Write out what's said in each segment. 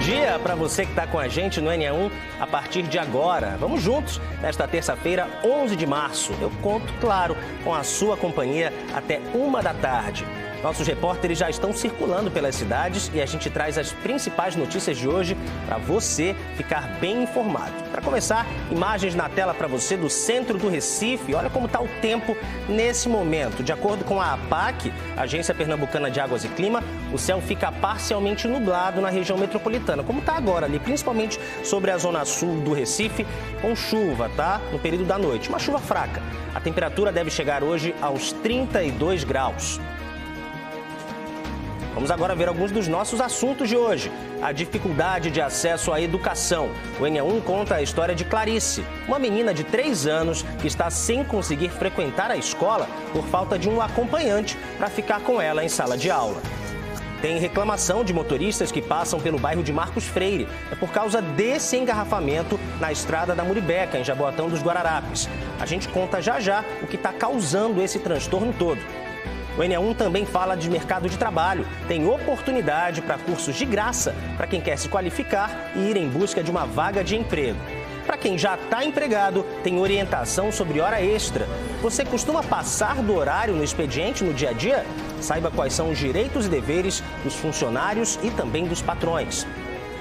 dia para você que está com a gente no NE1 a partir de agora. Vamos juntos nesta terça-feira, 11 de março. Eu conto, claro, com a sua companhia até 1 da tarde. Nossos repórteres já estão circulando pelas cidades e a gente traz as principais notícias de hoje para você ficar bem informado. Para começar, imagens na tela para você do centro do Recife. Olha como está o tempo nesse momento. De acordo com a APAC, Agência Pernambucana de Águas e Clima, o céu fica parcialmente nublado na região metropolitana, como está agora ali, principalmente sobre a zona sul do Recife, com chuva, tá? No período da noite, uma chuva fraca. A temperatura deve chegar hoje aos 32 graus. Vamos agora ver alguns dos nossos assuntos de hoje. A dificuldade de acesso à educação. O NE1 conta a história de Clarice, uma menina de 3 anos que está sem conseguir frequentar a escola por falta de um acompanhante para ficar com ela em sala de aula. Tem reclamação de motoristas que passam pelo bairro de Marcos Freire. É por causa desse engarrafamento na estrada da Muribeca, em Jaboatão dos Guararapes. A gente conta já o que está causando esse transtorno todo. O NE1 também fala de mercado de trabalho. Tem oportunidade para cursos de graça para quem quer se qualificar e ir em busca de uma vaga de emprego. Para quem já está empregado, tem orientação sobre hora extra. Você costuma passar do horário no expediente no dia a dia? Saiba quais são os direitos e deveres dos funcionários e também dos patrões.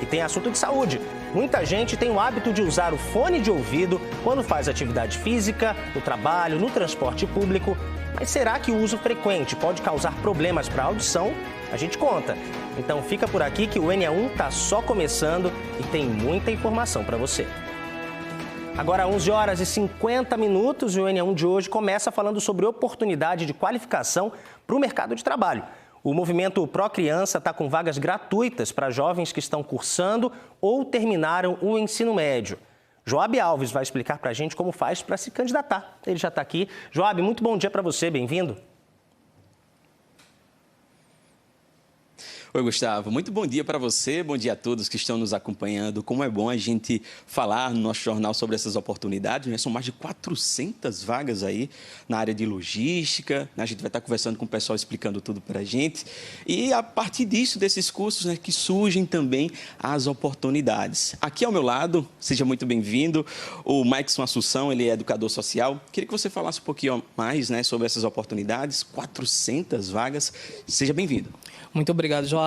E tem assunto de saúde. Muita gente tem o hábito de usar o fone de ouvido quando faz atividade física, no trabalho, no transporte público. Mas será que o uso frequente pode causar problemas para a audição? A gente conta. Então fica por aqui que o NE1 está só começando e tem muita informação para você. Agora, 11 horas e 50 minutos, e o NE1 de hoje começa falando sobre oportunidade de qualificação para o mercado de trabalho. O movimento Pró Criança está com vagas gratuitas para jovens que estão cursando ou terminaram o ensino médio. Joab Alves vai explicar para a gente como faz para se candidatar. Ele já está aqui. Joab, muito bom dia para você, bem-vindo. Oi, Gustavo. Muito bom dia para você, bom dia a todos que estão nos acompanhando. Como é bom a gente falar no nosso jornal sobre essas oportunidades, né? São mais de 400 vagas aí na área de logística, né? A gente vai estar conversando com o pessoal explicando tudo para a gente. E a partir disso, desses cursos, né, que surgem também as oportunidades. Aqui ao meu lado, seja muito bem-vindo, o Maikson Assunção, ele é educador social. Queria que você falasse um pouquinho mais, né, sobre essas oportunidades, 400 vagas. Seja bem-vindo. Muito obrigado, Joab.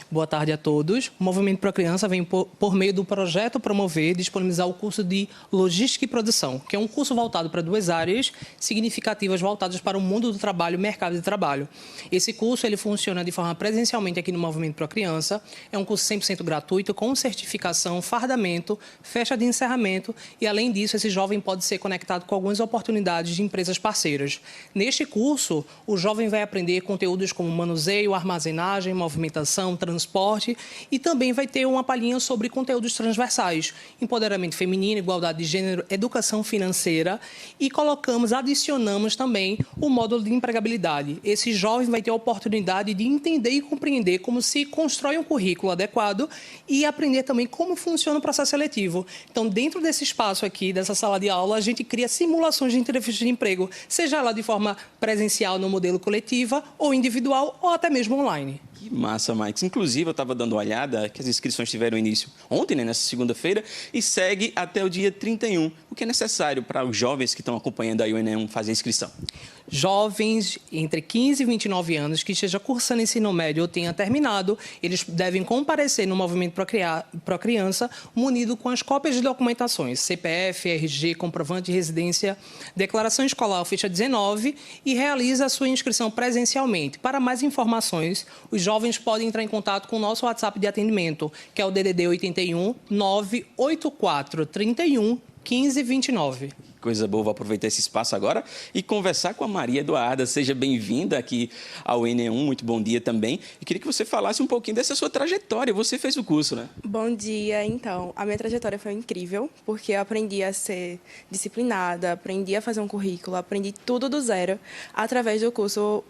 Boa tarde a todos. O Movimento Pró Criança vem por meio do projeto Promover disponibilizar o curso de Logística e Produção, que é um curso voltado para 2 áreas significativas voltadas para o mundo do trabalho e mercado de trabalho. Esse curso ele funciona de forma presencialmente aqui no Movimento Pró Criança. É um curso 100% gratuito, com certificação, fardamento, festa de encerramento e, além disso, esse jovem pode ser conectado com algumas oportunidades de empresas parceiras. Neste curso, o jovem vai aprender conteúdos como manuseio, armazenagem, movimentação, transporte e também vai ter uma palhinha sobre conteúdos transversais, empoderamento feminino, igualdade de gênero, educação financeira e adicionamos também o módulo de empregabilidade. Esse jovem vai ter a oportunidade de entender e compreender como se constrói um currículo adequado e aprender também como funciona o processo seletivo. Então, dentro desse espaço aqui, dessa sala de aula, a gente cria simulações de entrevista de emprego, seja ela de forma presencial no modelo coletiva ou individual ou até mesmo online. Que massa, Max. Inclusive, eu estava dando uma olhada que as inscrições tiveram início ontem, né, nessa segunda-feira, e segue até o dia 31. O que é necessário para os jovens que estão acompanhando aí o NE1 fazer a inscrição? Jovens entre 15 e 29 anos que estejam cursando ensino médio ou tenham terminado, eles devem comparecer no Movimento Pró Criança munido com as cópias de documentações, CPF, RG, comprovante de residência, declaração escolar, ficha 19 e realiza a sua inscrição presencialmente. Para mais informações, os jovens podem entrar em contato com o nosso WhatsApp de atendimento, que é o DDD 81 984 31 1529. Coisa boa, vou aproveitar esse espaço agora e conversar com a Maria Eduarda. Seja bem-vinda aqui ao NE1, muito bom dia também. E queria que você falasse um pouquinho dessa sua trajetória. Você fez o curso, né? Bom dia, então. A minha trajetória foi incrível, porque eu aprendi a ser disciplinada, aprendi a fazer um currículo, aprendi tudo do zero através do curso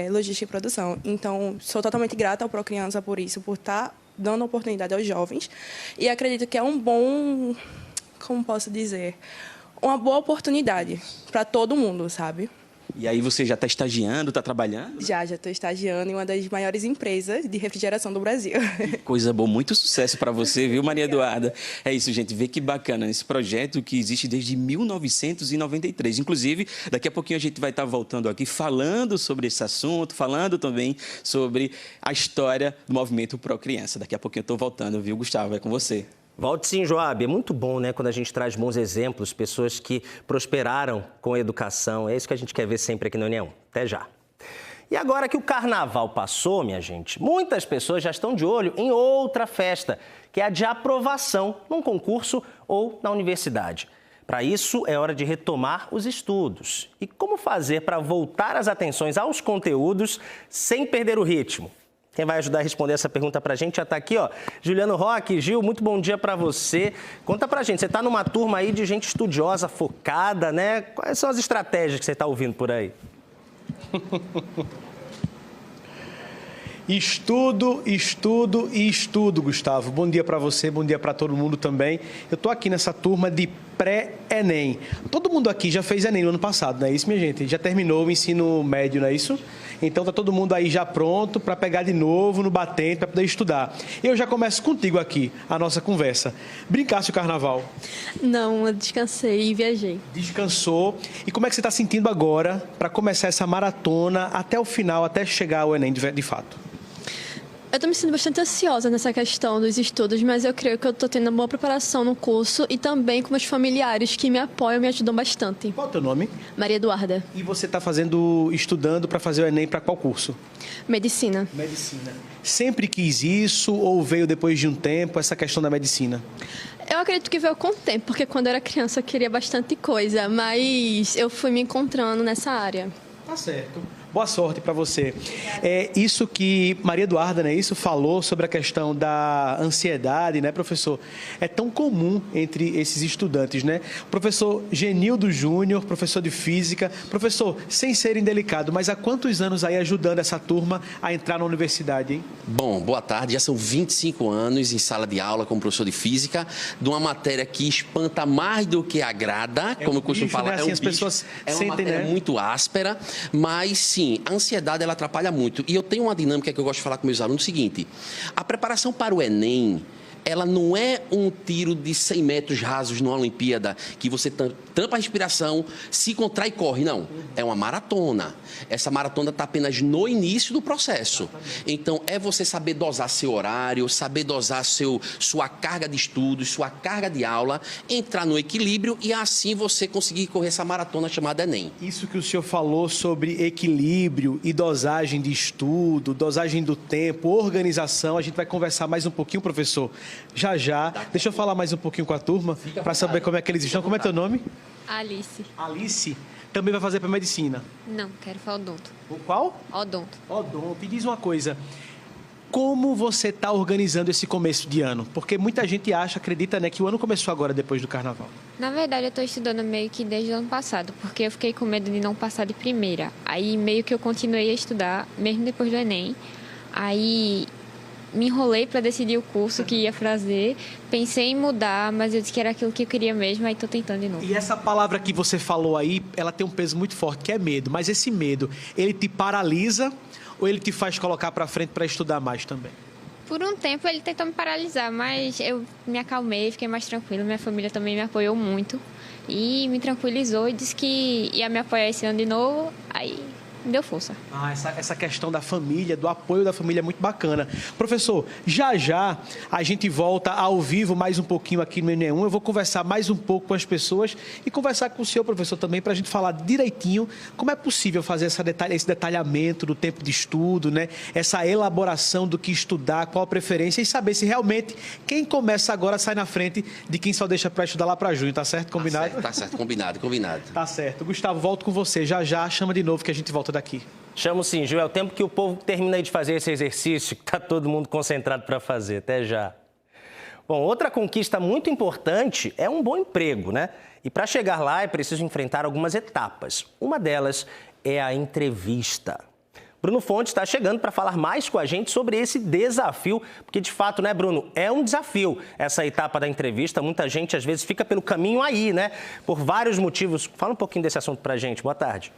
Logística e Produção. Então, sou totalmente grata ao Pró Criança por isso, por estar dando oportunidade aos jovens. E acredito que é um bom, como posso dizer, uma boa oportunidade para todo mundo, sabe? E aí você já está estagiando, está trabalhando? Já estou estagiando em uma das maiores empresas de refrigeração do Brasil. Que coisa boa, muito sucesso para você, viu, Maria Eduarda? É isso, gente, vê que bacana esse projeto que existe desde 1993. Inclusive, daqui a pouquinho a gente vai estar voltando aqui falando sobre esse assunto, falando também sobre a história do movimento Procriança. Daqui a pouquinho eu estou voltando, viu, Gustavo? É com você. Volte sim, Joab. É muito bom, né, quando a gente traz bons exemplos, pessoas que prosperaram com a educação. É isso que a gente quer ver sempre aqui no União. Até já. E agora que o carnaval passou, minha gente, muitas pessoas já estão de olho em outra festa, que é a de aprovação num concurso ou na universidade. Para isso, é hora de retomar os estudos. E como fazer para voltar as atenções aos conteúdos sem perder o ritmo? Quem vai ajudar a responder essa pergunta pra gente já está aqui, ó. Juliano Roque. Gil, muito bom dia para você. Conta pra gente, você está numa turma aí de gente estudiosa, focada, né? Quais são as estratégias que você está ouvindo por aí? Estudo, estudo e estudo, Gustavo. Bom dia para você, bom dia para todo mundo também. Eu estou aqui nessa turma de pré-ENEM. Todo mundo aqui já fez ENEM no ano passado, não é isso, minha gente? Já terminou o ensino médio, não é isso? Então tá todo mundo aí já pronto para pegar de novo no batente, para poder estudar. Eu já começo contigo aqui, a nossa conversa. Brincasse o carnaval? Não, eu descansei e viajei. Descansou. E como é que você está sentindo agora para começar essa maratona até o final, até chegar ao ENEM de fato? Eu estou me sentindo bastante ansiosa nessa questão dos estudos, mas eu creio que eu estou tendo uma boa preparação no curso e também com meus familiares que me apoiam e me ajudam bastante. Qual é o teu nome? Maria Eduarda. E você está estudando para fazer o ENEM para qual curso? Medicina. Medicina. Sempre quis isso ou veio depois de um tempo essa questão da medicina? Eu acredito que veio com o tempo, porque quando eu era criança eu queria bastante coisa, mas eu fui me encontrando nessa área. Tá certo. Boa sorte para você. É isso que Maria Eduarda, né, isso falou sobre a questão da ansiedade, né, professor? É tão comum entre esses estudantes, né? Professor Genildo Júnior, professor de física. Professor, sem ser indelicado, mas há quantos anos aí ajudando essa turma a entrar na universidade, hein? Bom, boa tarde. Já são 25 anos em sala de aula como professor de física, de uma matéria que espanta mais do que agrada, como eu costumo falar. Né? Assim, as pessoas sentem, uma matéria, né, muito áspera, mas sim, a ansiedade ela atrapalha muito. E eu tenho uma dinâmica que eu gosto de falar com meus alunos, o seguinte: a preparação para o ENEM, ela não é um tiro de 100 metros rasos numa Olimpíada, que você tampa a respiração, se contrai e corre. Não, é uma maratona. Essa maratona está apenas no início do processo. Então, é você saber dosar seu horário, saber dosar sua carga de estudos, sua carga de aula, entrar no equilíbrio e assim você conseguir correr essa maratona chamada ENEM. Isso que o senhor falou sobre equilíbrio e dosagem de estudo, dosagem do tempo, organização, a gente vai conversar mais um pouquinho, professor, já. Deixa eu falar mais um pouquinho com a turma para saber como é que eles estão. Como é teu nome? Alice. Alice. Também vai fazer para medicina? Não, quero para odonto. Qual? Odonto. Odonto. E diz uma coisa, como você está organizando esse começo de ano? Porque muita gente acredita, né, que o ano começou agora, depois do carnaval. Na verdade, eu estou estudando meio que desde o ano passado, porque eu fiquei com medo de não passar de primeira. Aí meio que eu continuei a estudar, mesmo depois do ENEM. Aí me enrolei para decidir o curso que ia fazer, pensei em mudar, mas eu disse que era aquilo que eu queria mesmo, aí estou tentando de novo. E essa palavra que você falou aí, ela tem um peso muito forte, que é medo. Mas esse medo, ele te paralisa ou ele te faz colocar para frente para estudar mais também? Por um tempo ele tentou me paralisar, mas eu me acalmei, fiquei mais tranquila. Minha família também me apoiou muito e me tranquilizou e disse que ia me apoiar esse ano de novo, aí me deu força. Essa questão da família, do apoio da família é muito bacana. Professor, já a gente volta ao vivo mais um pouquinho aqui no ENEM1. Eu vou conversar mais um pouco com as pessoas e conversar com o senhor, professor, também, para a gente falar direitinho como é possível fazer esse detalhamento do tempo de estudo, né? Essa elaboração do que estudar, qual a preferência e saber se realmente quem começa agora sai na frente de quem só deixa para estudar lá para junho, tá certo? Combinado? Tá certo, combinado. Tá certo. Gustavo, volto com você. Já chama de novo que a gente volta daqui. Chamo sim, Gil. É o tempo que o povo termina aí de fazer esse exercício, que está todo mundo concentrado para fazer. Até já. Bom, outra conquista muito importante é um bom emprego, né? E para chegar lá é preciso enfrentar algumas etapas. Uma delas é a entrevista. Bruno Fonte está chegando para falar mais com a gente sobre esse desafio, porque de fato, né, Bruno, é um desafio essa etapa da entrevista. Muita gente às vezes fica pelo caminho aí, né? Por vários motivos. Fala um pouquinho desse assunto para a gente. Boa tarde.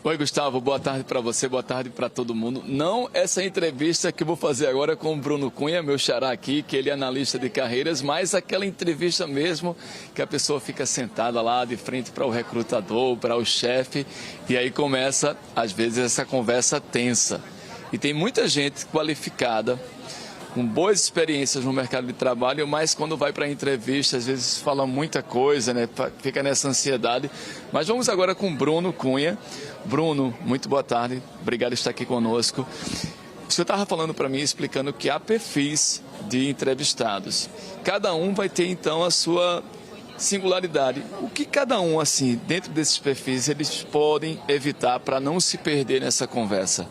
Oi, Gustavo, boa tarde para você, boa tarde para todo mundo. Não essa entrevista que eu vou fazer agora com o Bruno Cunha, meu xará aqui, que ele é analista de carreiras, mas aquela entrevista mesmo que a pessoa fica sentada lá de frente para o recrutador, para o chefe, e aí começa, às vezes, essa conversa tensa. E tem muita gente qualificada, com boas experiências no mercado de trabalho, mas quando vai para a entrevista, às vezes fala muita coisa, né? Fica nessa ansiedade. Mas vamos agora com Bruno Cunha. Bruno, muito boa tarde, obrigado por estar aqui conosco. O senhor estava falando para mim, explicando que há perfis de entrevistados. Cada um vai ter, então, a sua singularidade. O que cada um, assim, dentro desses perfis, eles podem evitar para não se perder nessa conversa?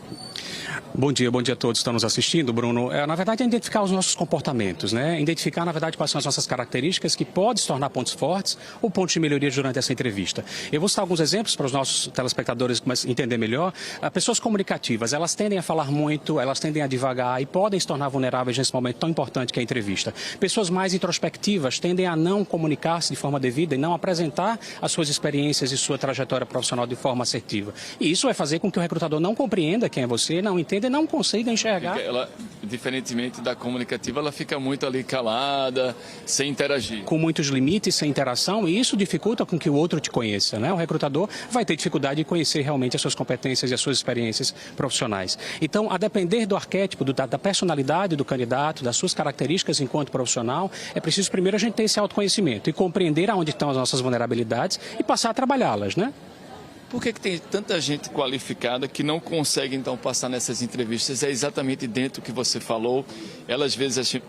Bom dia a todos que estão nos assistindo, Bruno. Na verdade, é identificar os nossos comportamentos, né? Identificar, na verdade, quais são as nossas características que podem se tornar pontos fortes ou pontos de melhoria durante essa entrevista. Eu vou citar alguns exemplos para os nossos telespectadores entender melhor. Pessoas comunicativas, elas tendem a falar muito, elas tendem a divagar e podem se tornar vulneráveis nesse momento tão importante que é a entrevista. Pessoas mais introspectivas tendem a não comunicar-se de forma devida e não apresentar as suas experiências e sua trajetória profissional de forma assertiva. E isso vai fazer com que o recrutador não compreenda quem é você, não entenda e não consiga enxergar. Ela, diferentemente da comunicativa, ela fica muito ali calada, sem interagir. Com muitos limites, sem interação, e isso dificulta com que o outro te conheça, né? O recrutador vai ter dificuldade de conhecer realmente as suas competências e as suas experiências profissionais. Então, a depender do arquétipo, da personalidade do candidato, das suas características enquanto profissional, é preciso primeiro a gente ter esse autoconhecimento e compreender aonde estão as nossas vulnerabilidades e passar a trabalhá-las, né? Por que tem tanta gente qualificada que não consegue, então, passar nessas entrevistas? É exatamente dentro do que você falou. Elas, às vezes,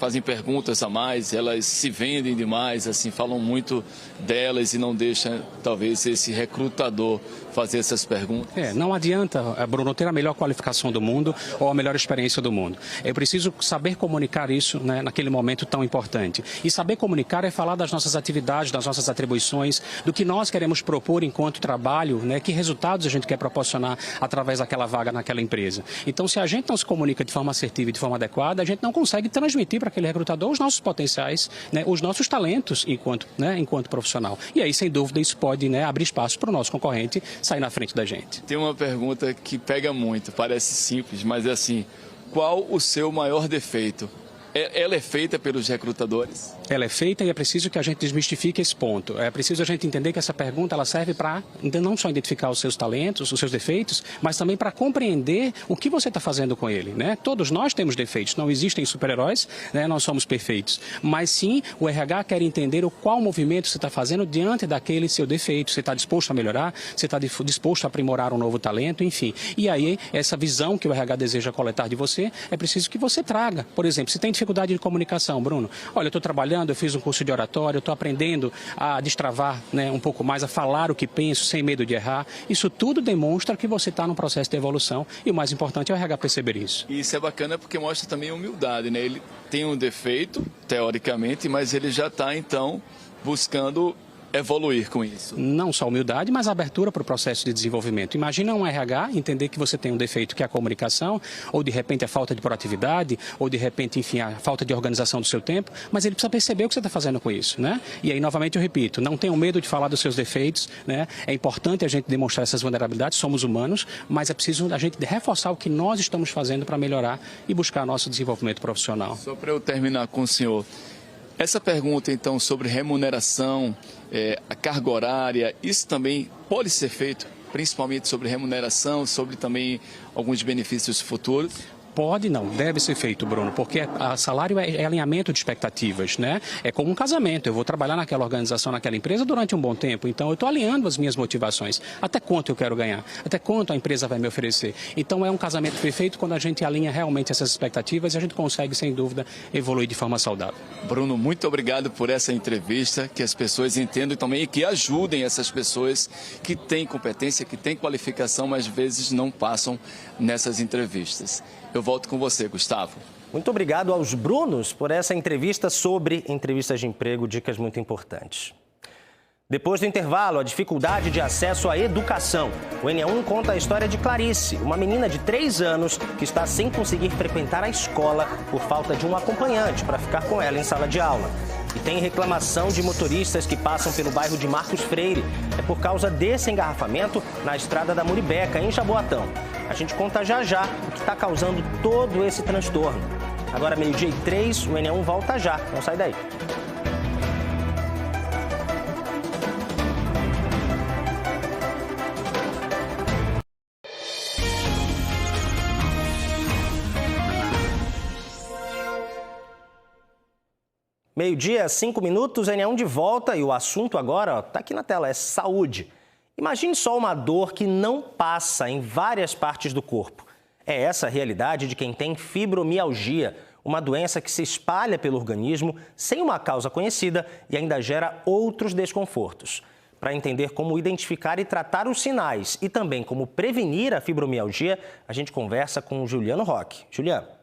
fazem perguntas a mais, elas se vendem demais, assim, falam muito delas e não deixam, talvez, esse recrutador fazer essas perguntas. Não adianta, Bruno, ter a melhor qualificação do mundo ou a melhor experiência do mundo. Eu preciso saber comunicar isso, né, naquele momento tão importante. E saber comunicar é falar das nossas atividades, das nossas atribuições, do que nós queremos propor enquanto trabalho, né, que resultados a gente quer proporcionar através daquela vaga naquela empresa. Então, se a gente não se comunica de forma assertiva e de forma adequada, a gente não consegue transmitir para aquele recrutador os nossos potenciais, né, os nossos talentos enquanto profissional. E aí, sem dúvida, isso pode, né, abrir espaço para o nosso concorrente sair na frente da gente. Tem uma pergunta que pega muito, parece simples, mas é assim, qual o seu maior defeito? Ela é feita pelos recrutadores? Ela é feita e é preciso que a gente desmistifique esse ponto. É preciso a gente entender que essa pergunta ela serve para não só identificar os seus talentos, os seus defeitos, mas também para compreender o que você está fazendo com ele, né? Todos nós temos defeitos, não existem super-heróis, né? Nós somos perfeitos. Mas sim, o RH quer entender qual movimento você está fazendo diante daquele seu defeito. Você está disposto a melhorar, você está disposto a aprimorar um novo talento, enfim. E aí, essa visão que o RH deseja coletar de você, é preciso que você traga. Por exemplo, se tem dificuldade de comunicação, Bruno, olha, eu estou trabalhando, eu fiz um curso de oratório, eu estou aprendendo a destravar, né, um pouco mais, a falar o que penso, sem medo de errar. Isso tudo demonstra que você está num processo de evolução e o mais importante é o RH perceber isso. E isso é bacana porque mostra também humildade, né? Ele tem um defeito, teoricamente, mas ele já está, então, buscando evoluir com isso. Não só humildade, mas abertura para o processo de desenvolvimento. Imagina um RH entender que você tem um defeito que é a comunicação, ou de repente a falta de proatividade, ou de repente, enfim, a falta de organização do seu tempo, mas ele precisa perceber o que você está fazendo com isso, né? E aí, novamente, eu repito, não tenham medo de falar dos seus defeitos, né? É importante a gente demonstrar essas vulnerabilidades, somos humanos, mas é preciso a gente reforçar o que nós estamos fazendo para melhorar e buscar nosso desenvolvimento profissional. Só para eu terminar com o senhor, essa pergunta, então, sobre remuneração, a carga horária, isso também pode ser feito, principalmente sobre remuneração, sobre também alguns benefícios futuros? Pode não, deve ser feito, Bruno, porque salário é alinhamento de expectativas, né? É como um casamento, eu vou trabalhar naquela organização, naquela empresa durante um bom tempo, então eu estou alinhando as minhas motivações, até quanto eu quero ganhar, até quanto a empresa vai me oferecer. Então é um casamento perfeito quando a gente alinha realmente essas expectativas e a gente consegue, sem dúvida, evoluir de forma saudável. Bruno, muito obrigado por essa entrevista, que as pessoas entendam também e que ajudem essas pessoas que têm competência, que têm qualificação, mas às vezes não passam nessas entrevistas. Eu volto com você, Gustavo. Muito obrigado aos Brunos por essa entrevista sobre entrevistas de emprego, dicas muito importantes. Depois do intervalo, a dificuldade de acesso à educação. O NE1 conta a história de Clarice, uma menina de 3 anos que está sem conseguir frequentar a escola por falta de um acompanhante para ficar com ela em sala de aula. E tem reclamação de motoristas que passam pelo bairro de Marcos Freire. É por causa desse engarrafamento na estrada da Muribeca, em Jaboatão. A gente conta já o que está causando todo esse transtorno. Agora, 12h03, o NE1 volta já. Não sai daí. Meio-dia, 5 minutos, NE1 de volta e o assunto agora está aqui na tela, é saúde. Imagine só uma dor que não passa em várias partes do corpo. É essa a realidade de quem tem fibromialgia, uma doença que se espalha pelo organismo sem uma causa conhecida e ainda gera outros desconfortos. Para entender como identificar e tratar os sinais e também como prevenir a fibromialgia, a gente conversa com o Juliano Roque. Juliano.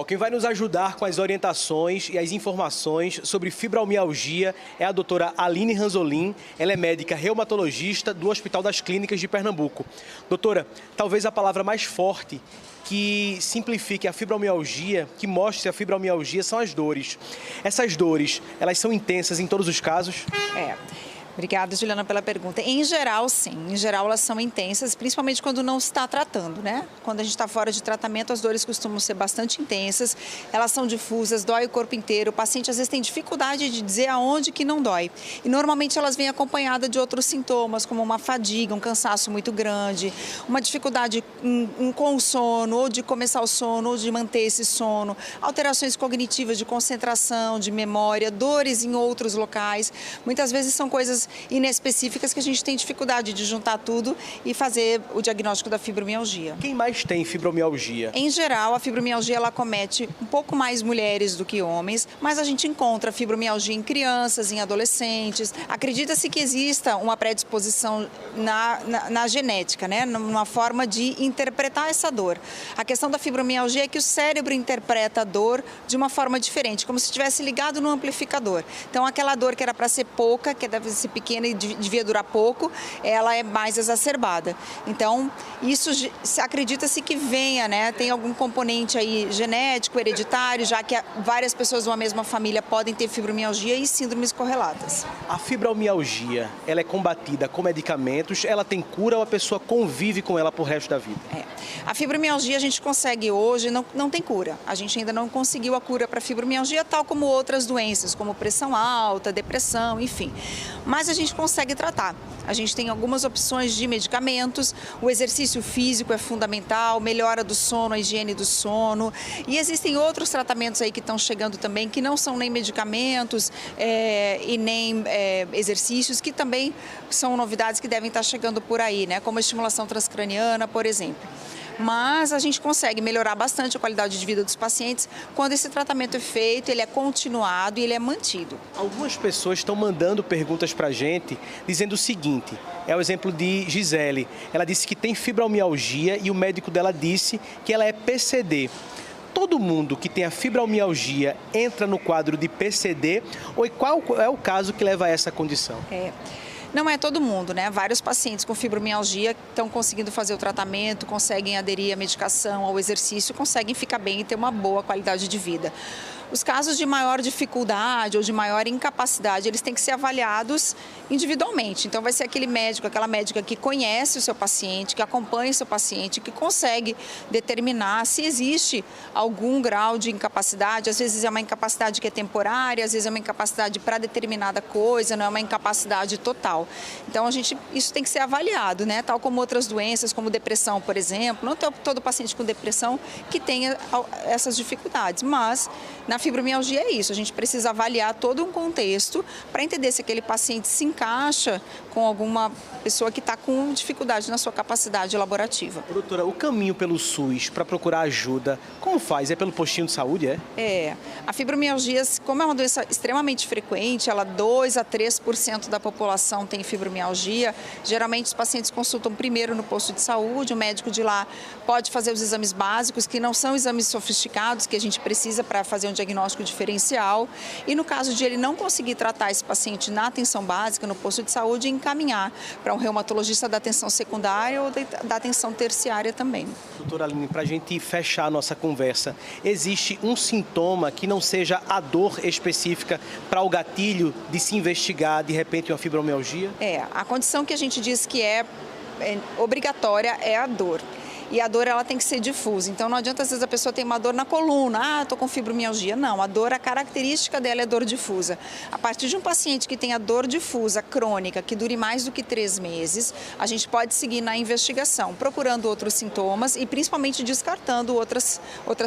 Quem vai nos ajudar com as orientações e as informações sobre fibromialgia é a doutora Aline Ranzolin. Ela é médica reumatologista do Hospital das Clínicas de Pernambuco. Doutora, talvez a palavra mais forte que simplifique a fibromialgia, que mostre a fibromialgia, são as dores. Essas dores, elas são intensas em todos os casos? Obrigada, Juliana, pela pergunta. Em geral, sim. Em geral, elas são intensas, principalmente quando não se está tratando, né? Quando a gente está fora de tratamento, as dores costumam ser bastante intensas. Elas são difusas, dói o corpo inteiro. O paciente, às vezes, tem dificuldade de dizer aonde que não dói. E, normalmente, elas vêm acompanhadas de outros sintomas, como uma fadiga, um cansaço muito grande, uma dificuldade com o sono, ou de começar o sono, ou de manter esse sono, alterações cognitivas de concentração, de memória, dores em outros locais. Muitas vezes são coisas inespecíficas que a gente tem dificuldade de juntar tudo e fazer o diagnóstico da fibromialgia. Quem mais tem fibromialgia? Em geral, a fibromialgia ela acomete um pouco mais mulheres do que homens, mas a gente encontra fibromialgia em crianças, em adolescentes. Acredita-se que exista uma predisposição na genética, né? Numa forma de interpretar essa dor. A questão da fibromialgia é que o cérebro interpreta a dor de uma forma diferente, como se estivesse ligado no amplificador. Então, aquela dor que era para ser pouca, que deve ser pequena e devia durar pouco, ela é mais exacerbada. Então, isso acredita-se que venha, né? Tem algum componente aí genético, hereditário, já que várias pessoas de uma mesma família podem ter fibromialgia e síndromes correlatas. A fibromialgia, ela é combatida com medicamentos, ela tem cura ou a pessoa convive com ela pro resto da vida? A fibromialgia a gente consegue hoje, não tem cura. A gente ainda não conseguiu a cura para fibromialgia, tal como outras doenças, como pressão alta, depressão, enfim. Mas a gente consegue tratar. A gente tem algumas opções de medicamentos, o exercício físico é fundamental, melhora do sono, a higiene do sono. E existem outros tratamentos aí que estão chegando também, que não são nem medicamentos e nem exercícios, que também são novidades que devem estar chegando por aí, né? Como a estimulação transcraniana, por exemplo. Mas a gente consegue melhorar bastante a qualidade de vida dos pacientes quando esse tratamento é feito, ele é continuado e ele é mantido. Algumas pessoas estão mandando perguntas para a gente dizendo o seguinte, é o exemplo de Gisele. Ela disse que tem fibromialgia e o médico dela disse que ela é PCD. Todo mundo que tem a fibromialgia entra no quadro de PCD ou qual é o caso que leva a essa condição? Não é todo mundo, né? Vários pacientes com fibromialgia estão conseguindo fazer o tratamento, conseguem aderir à medicação, ao exercício, conseguem ficar bem e ter uma boa qualidade de vida. Os casos de maior dificuldade ou de maior incapacidade, eles têm que ser avaliados individualmente. Então, vai ser aquele médico, aquela médica que conhece o seu paciente, que acompanha o seu paciente, que consegue determinar se existe algum grau de incapacidade. Às vezes é uma incapacidade que é temporária, às vezes é uma incapacidade para determinada coisa, não é uma incapacidade total. Então, isso tem que ser avaliado, né? Tal como outras doenças, como depressão, por exemplo. Não todo paciente com depressão que tenha essas dificuldades, mas na fibromialgia é isso, a gente precisa avaliar todo um contexto para entender se aquele paciente se encaixa com alguma pessoa que está com dificuldade na sua capacidade laborativa. Doutora, o caminho pelo SUS para procurar ajuda, como faz? É pelo postinho de saúde, A fibromialgia, como é uma doença extremamente frequente, ela 2 a 3% da população tem fibromialgia, geralmente os pacientes consultam primeiro no posto de saúde, o médico de lá pode fazer os exames básicos, que não são exames sofisticados que a gente precisa para fazer um diagnóstico diagnóstico diferencial e, no caso de ele não conseguir tratar esse paciente na atenção básica, no posto de saúde, encaminhar para um reumatologista da atenção secundária ou da atenção terciária também. Doutora Aline, para a gente fechar a nossa conversa, existe um sintoma que não seja a dor específica para o gatilho de se investigar, de repente, uma fibromialgia? A condição que a gente diz que é obrigatória é a dor. E a dor, ela tem que ser difusa. Então, não adianta, às vezes, a pessoa tem uma dor na coluna. Estou com fibromialgia. Não, a dor, a característica dela é dor difusa. A partir de um paciente que tenha dor difusa, crônica, que dure mais do que 3 meses, a gente pode seguir na investigação, procurando outros sintomas e, principalmente, descartando outras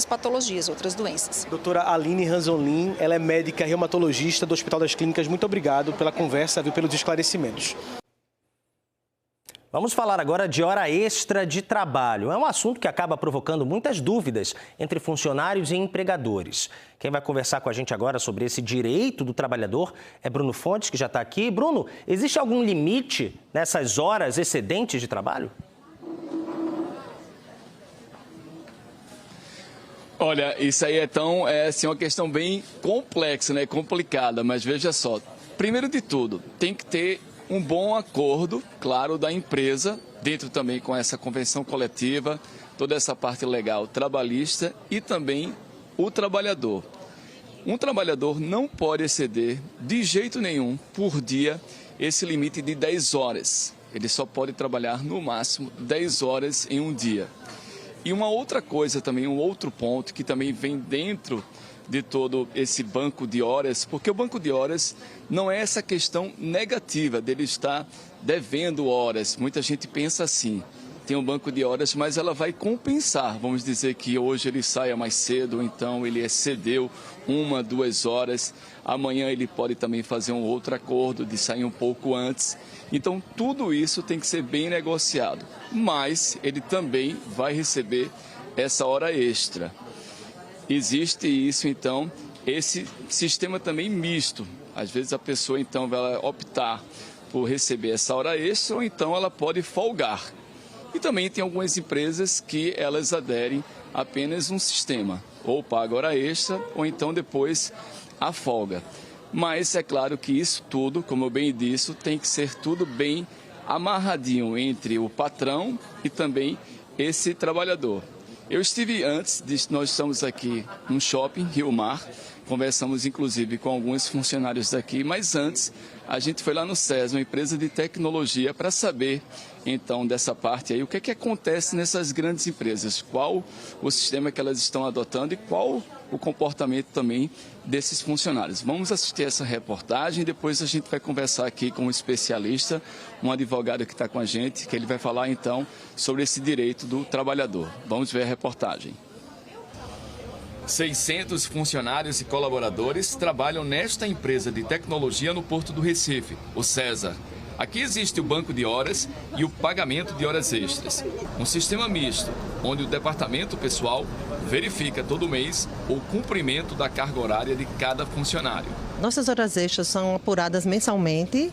patologias, outras doenças. Doutora Aline Ranzolin, ela é médica reumatologista do Hospital das Clínicas. Muito obrigado pela conversa, pelos esclarecimentos. Vamos falar agora de hora extra de trabalho. É um assunto que acaba provocando muitas dúvidas entre funcionários e empregadores. Quem vai conversar com a gente agora sobre esse direito do trabalhador é Bruno Fontes, que já está aqui. Bruno, existe algum limite nessas horas excedentes de trabalho? Olha, isso aí é uma questão bem complexa, né? Complicada, mas veja só. Primeiro de tudo, tem que ter um bom acordo, claro, da empresa, dentro também com essa convenção coletiva, toda essa parte legal trabalhista e também o trabalhador. Um trabalhador não pode exceder de jeito nenhum por dia esse limite de 10 horas. Ele só pode trabalhar no máximo 10 horas em um dia. E uma outra coisa também, um outro ponto que também vem dentro de todo esse banco de horas, porque o banco de horas não é essa questão negativa dele estar devendo horas. Muita gente pensa assim, tem um banco de horas, mas ela vai compensar. Vamos dizer que hoje ele saia mais cedo, então ele excedeu 1, 2 horas. Amanhã ele pode também fazer um outro acordo de sair um pouco antes. Então tudo isso tem que ser bem negociado, mas ele também vai receber essa hora extra. Existe isso, então, esse sistema também misto. Às vezes a pessoa, então, vai optar por receber essa hora extra ou então ela pode folgar. E também tem algumas empresas que elas aderem a apenas um sistema, ou paga hora extra ou então depois a folga. Mas é claro que isso tudo, como eu bem disse, tem que ser tudo bem amarradinho entre o patrão e também esse trabalhador. Eu estive nós estamos aqui no shopping Rio Mar, conversamos inclusive com alguns funcionários daqui, mas antes a gente foi lá no SESA, uma empresa de tecnologia, para saber então dessa parte aí, o que é que acontece nessas grandes empresas, qual o sistema que elas estão adotando e qual o comportamento também desses funcionários. Vamos assistir essa reportagem e depois a gente vai conversar aqui com um especialista, um advogado que está com a gente, que ele vai falar então sobre esse direito do trabalhador. Vamos ver a reportagem. 600 funcionários e colaboradores trabalham nesta empresa de tecnologia no Porto do Recife, o SESA. Aqui existe o banco de horas e o pagamento de horas extras. Um sistema misto, onde o departamento pessoal verifica todo mês o cumprimento da carga horária de cada funcionário. Nossas horas extras são apuradas mensalmente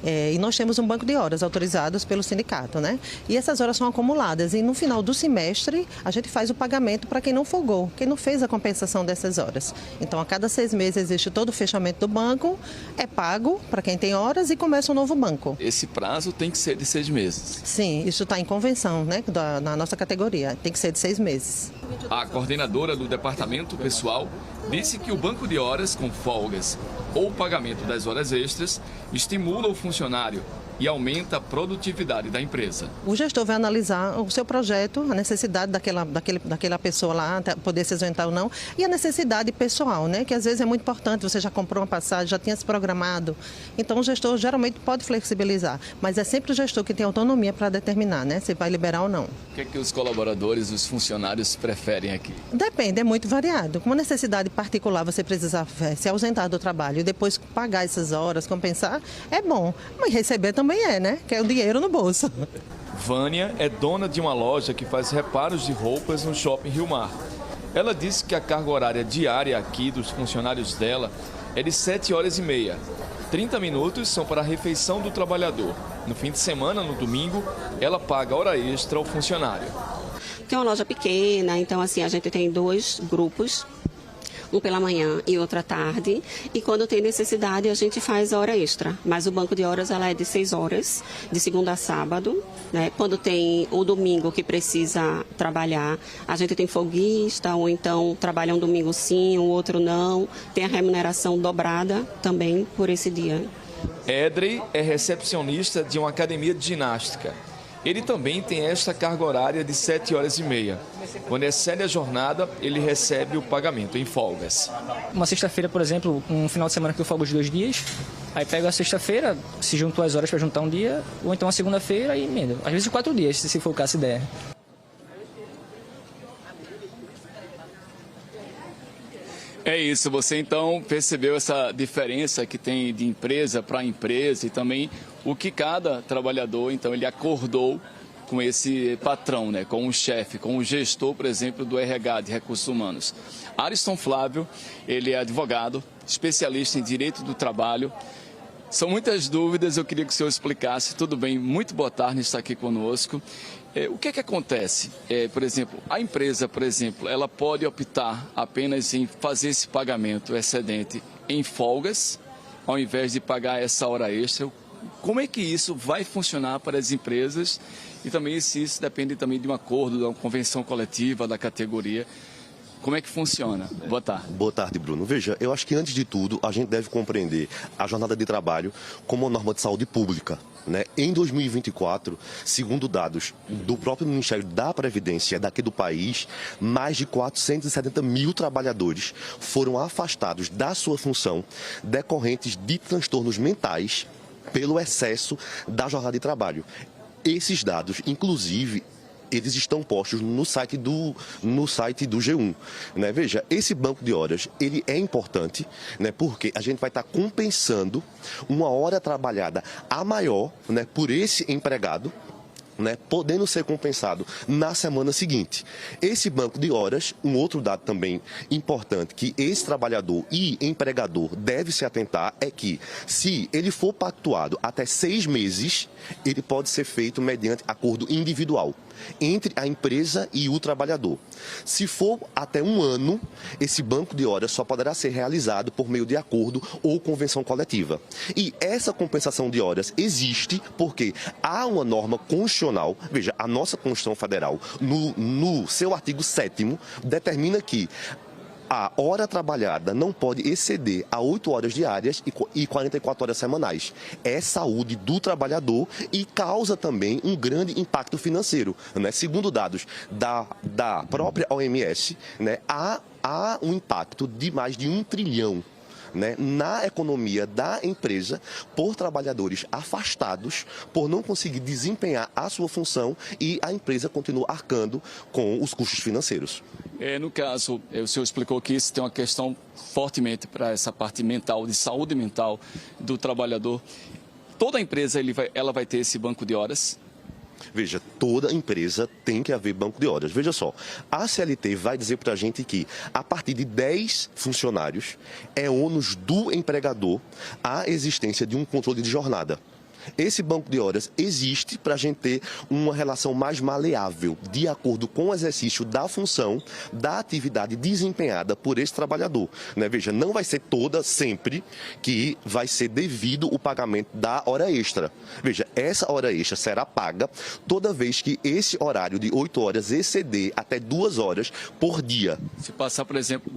e nós temos um banco de horas autorizados pelo sindicato, né? E essas horas são acumuladas e no final do semestre a gente faz o pagamento para quem não folgou, quem não fez a compensação dessas horas. Então a cada 6 meses existe todo o fechamento do banco, é pago para quem tem horas e começa um novo banco. Esse prazo tem que ser de 6 meses? Sim, isso está em convenção, né? Na nossa categoria, tem que ser de 6 meses. A coordenadora do departamento pessoal disse que o banco de horas com folgas ou pagamento das horas extras estimula o funcionário e aumenta a produtividade da empresa. O gestor vai analisar o seu projeto, a necessidade daquela pessoa lá, poder se ausentar ou não, e a necessidade pessoal, né? Que às vezes é muito importante, você já comprou uma passagem, já tinha se programado. Então o gestor geralmente pode flexibilizar, mas é sempre o gestor que tem autonomia para determinar, né? Se vai liberar ou não. O que é que os colaboradores, os funcionários preferem aqui? Depende, é muito variado. Com uma necessidade particular, você precisar se ausentar do trabalho e depois pagar essas horas, compensar, é bom. Mas receber também é, né? Que é o dinheiro no bolso. Vânia é dona de uma loja que faz reparos de roupas no Shopping Rio Mar. Ela disse que a carga horária diária aqui dos funcionários dela é de 7h30. 30 minutos são para a refeição do trabalhador. No fim de semana, no domingo, ela paga hora extra ao funcionário. Tem uma loja pequena, então assim, a gente tem 2 grupos. um pela manhã e outro à tarde. E quando tem necessidade, a gente faz hora extra. Mas o banco de horas ela é de 6 horas, de segunda a sábado. Né? Quando tem o domingo que precisa trabalhar, a gente tem folguista, ou então trabalha um domingo sim, o outro não. Tem a remuneração dobrada também por esse dia. Edrey é recepcionista de uma academia de ginástica. Ele também tem esta carga horária de 7h30. Quando excede a jornada, ele recebe o pagamento em folgas. Uma sexta-feira, por exemplo, um final de semana que eu folgo os 2 dias, aí pego a sexta-feira, se junto as horas para juntar um dia, ou então a segunda-feira e emendo. Às vezes 4 dias, se for o caso, se der. É isso, você então percebeu essa diferença que tem de empresa para empresa e também o que cada trabalhador, então, ele acordou com esse patrão, né, com o chefe, com o gestor, por exemplo, do RH, de Recursos Humanos. Ariston Flávio, ele é advogado, especialista em Direito do Trabalho. São muitas dúvidas, eu queria que o senhor explicasse. Tudo bem, muito boa tarde, está aqui conosco. O que é que acontece? Por exemplo, a empresa, por exemplo, ela pode optar apenas em fazer esse pagamento excedente em folgas, ao invés de pagar essa hora extra. Como é que isso vai funcionar para as empresas? E também se isso depende também de um acordo, de uma convenção coletiva da categoria. Como é que funciona? Boa tarde. Boa tarde, Bruno. Veja, eu acho que antes de tudo a gente deve compreender a jornada de trabalho como uma norma de saúde pública. Né? Em 2024, segundo dados do próprio Ministério da Previdência daqui do país, mais de 470 mil trabalhadores foram afastados da sua função decorrentes de transtornos mentais pelo excesso da jornada de trabalho. Esses dados, inclusive, eles estão postos no site do G1. Né? Veja, esse banco de horas, ele é importante, né? Porque a gente vai estar compensando uma hora trabalhada a maior, né, por esse empregado, né, podendo ser compensado na semana seguinte. Esse banco de horas, um outro dado também importante que esse trabalhador e empregador deve se atentar é que, se ele for pactuado até 6 meses, ele pode ser feito mediante acordo individual entre a empresa e o trabalhador. Se for até 1 ano, esse banco de horas só poderá ser realizado por meio de acordo ou convenção coletiva. E essa compensação de horas existe porque há uma norma constitucional. Veja, a nossa Constituição Federal, no seu artigo 7º, determina que a hora trabalhada não pode exceder a 8 horas diárias e 44 horas semanais. É saúde do trabalhador e causa também um grande impacto financeiro. Né? Segundo dados da própria OMS, né, há um impacto de mais de 1 trilhão. Né, na economia da empresa por trabalhadores afastados, por não conseguir desempenhar a sua função e a empresa continua arcando com os custos financeiros. No caso, o senhor explicou que isso tem uma questão fortemente para essa parte mental, de saúde mental do trabalhador. Toda empresa ela vai ter esse banco de horas? Veja, toda empresa tem que haver banco de horas. Veja só, a CLT vai dizer para a gente que, a partir de 10 funcionários, é ônus do empregador a existência de um controle de jornada. Esse banco de horas existe para a gente ter uma relação mais maleável, de acordo com o exercício da função, da atividade desempenhada por esse trabalhador. Né? Veja, não vai ser toda, sempre, que vai ser devido o pagamento da hora extra. Veja, essa hora extra será paga toda vez que esse horário de 8 horas exceder até 2 horas por dia. Se passar, por exemplo,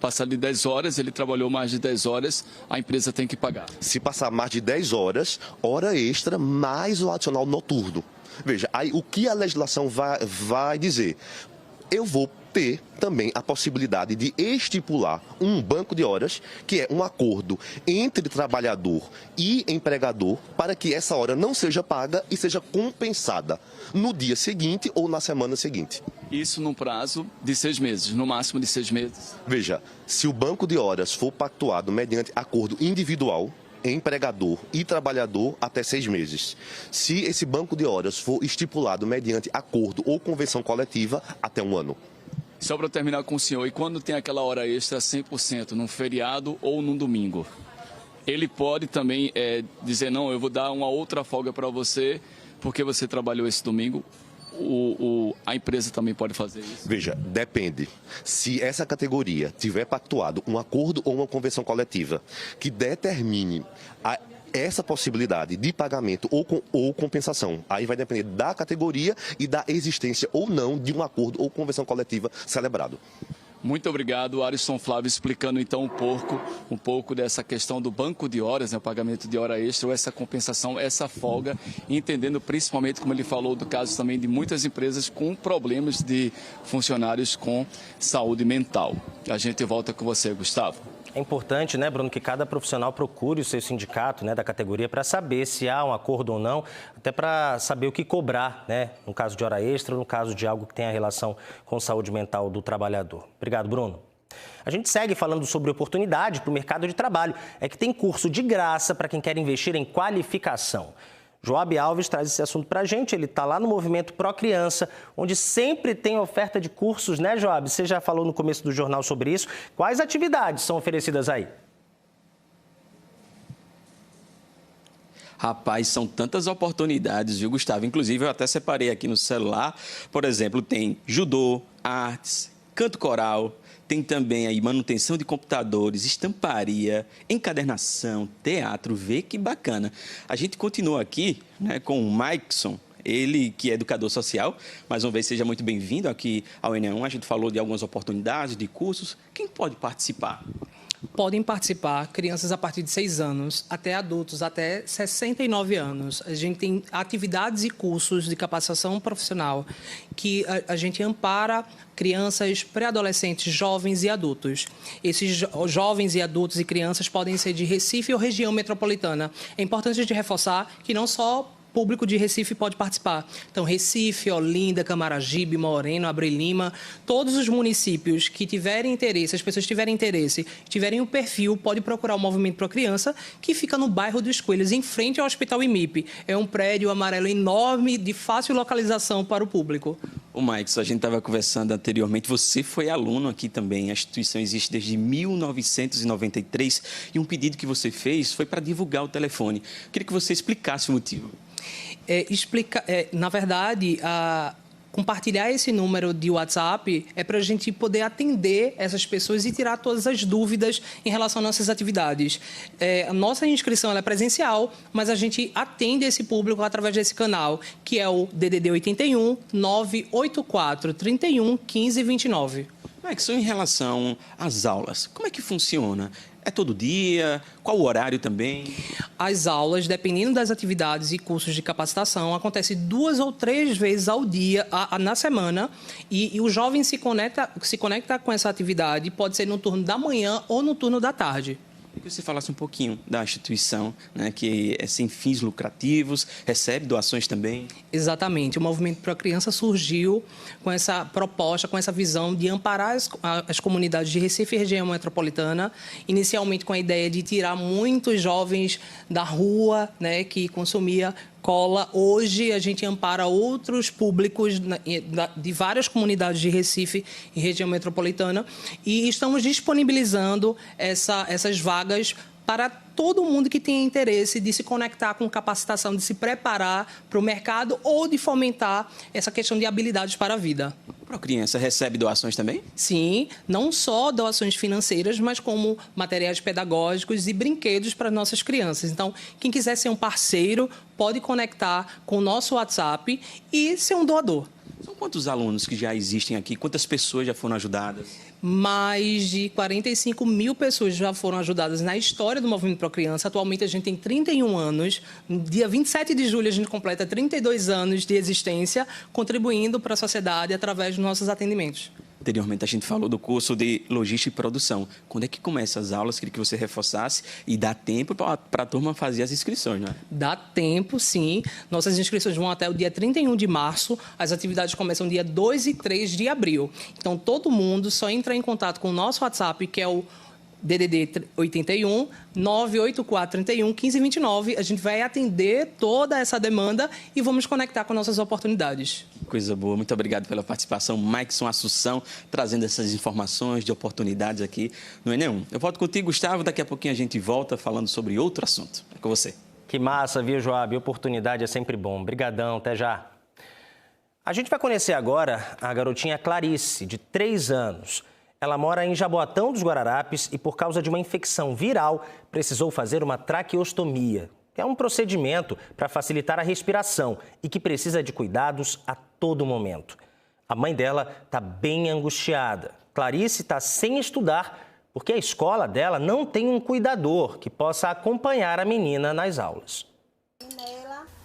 passar de 10 horas, ele trabalhou mais de 10 horas, a empresa tem que pagar. Se passar mais de 10 horas, hora extra mais o adicional noturno. Veja, aí o que a legislação vai dizer? Eu vou ter também a possibilidade de estipular um banco de horas, que é um acordo entre trabalhador e empregador, para que essa hora não seja paga e seja compensada no dia seguinte ou na semana seguinte. Isso num prazo de 6 meses, no máximo de 6 meses? Veja, se o banco de horas for pactuado mediante acordo individual, empregador e trabalhador, até 6 meses. Se esse banco de horas for estipulado mediante acordo ou convenção coletiva, até 1 ano. Só para terminar com o senhor, e quando tem aquela hora extra 100%, num feriado ou num domingo, ele pode também dizer, não, eu vou dar uma outra folga para você, porque você trabalhou esse domingo? a empresa também pode fazer isso? Veja, depende. Se essa categoria tiver pactuado um acordo ou uma convenção coletiva que determine essa possibilidade de pagamento ou compensação, aí vai depender da categoria e da existência ou não de um acordo ou convenção coletiva celebrado. Muito obrigado, Ariston Flávio, explicando então um pouco dessa questão do banco de horas, né, o pagamento de hora extra, ou essa compensação, essa folga, entendendo principalmente, como ele falou, do caso também de muitas empresas com problemas de funcionários com saúde mental. A gente volta com você, Gustavo. É importante, né, Bruno, que cada profissional procure o seu sindicato, né, da categoria para saber se há um acordo ou não, até para saber o que cobrar, né, no caso de hora extra, no caso de algo que tenha relação com saúde mental do trabalhador. Obrigado, Bruno. A gente segue falando sobre oportunidade para o mercado de trabalho. É que tem curso de graça para quem quer investir em qualificação. Joab Alves traz esse assunto para a gente, ele está lá no Movimento Pro Criança, onde sempre tem oferta de cursos, né, Joab? Você já falou no começo do jornal sobre isso. Quais atividades são oferecidas aí? Rapaz, são tantas oportunidades, viu, Gustavo? Inclusive, eu até separei aqui no celular, por exemplo, tem judô, artes, canto coral, tem também aí manutenção de computadores, estamparia, encadernação, teatro. Vê que bacana. A gente continua aqui, né, com o Maikson, ele que é educador social. Mais uma vez, seja muito bem-vindo aqui ao ENE1. A gente falou de algumas oportunidades, de cursos. Quem pode participar? Podem participar crianças a partir de 6 anos, até adultos até 69 anos. A gente tem atividades e cursos de capacitação profissional que a gente ampara crianças, pré-adolescentes, jovens e adultos. Esses jovens e adultos e crianças podem ser de Recife ou região metropolitana. É importante de reforçar que não só público de Recife pode participar. Então, Recife, Olinda, Camaragibe, Moreno, Abreu Lima, todos os municípios que tiverem interesse, as pessoas tiverem interesse, tiverem um perfil, pode procurar o Movimento Pro Criança, que fica no bairro dos Coelhos, em frente ao Hospital IMIP. É um prédio amarelo enorme, de fácil localização para o público. O Maikson, a gente estava conversando anteriormente, você foi aluno aqui também. A instituição existe desde 1993 e um pedido que você fez foi para divulgar o telefone. Queria que você explicasse o motivo. Na verdade, compartilhar esse número de WhatsApp é para a gente poder atender essas pessoas e tirar todas as dúvidas em relação às nossas atividades. A nossa inscrição ela é presencial, mas a gente atende esse público através desse canal, que é o DDD 81 984 31 15 29. Maikson, em relação às aulas, como é que funciona? É todo dia? Qual o horário também? As aulas, dependendo das atividades e cursos de capacitação, acontecem 2 ou 3 vezes ao dia, na semana, e o jovem se conecta com essa atividade, pode ser no turno da manhã ou no turno da tarde. Que você falasse um pouquinho da instituição, né, que é sem fins lucrativos, recebe doações também. Exatamente. O Movimento Pro Criança surgiu com essa proposta, com essa visão de amparar as comunidades de Recife e região metropolitana, inicialmente com a ideia de tirar muitos jovens da rua, né, que consumia cola. Hoje a gente ampara outros públicos de várias comunidades de Recife e região metropolitana e estamos disponibilizando essas vagas para todo mundo que tenha interesse de se conectar com capacitação, de se preparar para o mercado ou de fomentar essa questão de habilidades para a vida. Pro Criança recebe doações também? Sim, não só doações financeiras, mas como materiais pedagógicos e brinquedos para nossas crianças. Então, quem quiser ser um parceiro, pode conectar com o nosso WhatsApp e ser um doador. São quantos alunos que já existem aqui? Quantas pessoas já foram ajudadas? Mais de 45 mil pessoas já foram ajudadas na história do Movimento Pro Criança. Atualmente a gente tem 31 anos. No dia 27 de julho a gente completa 32 anos de existência, contribuindo para a sociedade através dos nossos atendimentos. Anteriormente a gente falou do curso de Logística e Produção. Quando é que começa as aulas? Queria que você reforçasse e dá tempo para a turma fazer as inscrições, não é? Dá tempo, sim. Nossas inscrições vão até o dia 31 de março. As atividades começam dia 2 e 3 de abril. Então, todo mundo só entra em contato com o nosso WhatsApp, que é o DDD 81 984 31 15 29. A gente vai atender toda essa demanda e vamos conectar com nossas oportunidades. Coisa boa. Muito obrigado pela participação. Maikson Assunção, trazendo essas informações de oportunidades aqui no ENE1. Eu volto contigo, Gustavo. Daqui a pouquinho a gente volta falando sobre outro assunto. É com você. Que massa, viu, Joab? Oportunidade é sempre bom. Obrigadão. Até já. A gente vai conhecer agora a garotinha Clarice, de 3 anos. Ela mora em Jaboatão dos Guararapes e, por causa de uma infecção viral, precisou fazer uma traqueostomia, que é um procedimento para facilitar a respiração e que precisa de cuidados a todo momento. A mãe dela está bem angustiada. Clarice está sem estudar porque a escola dela não tem um cuidador que possa acompanhar a menina nas aulas.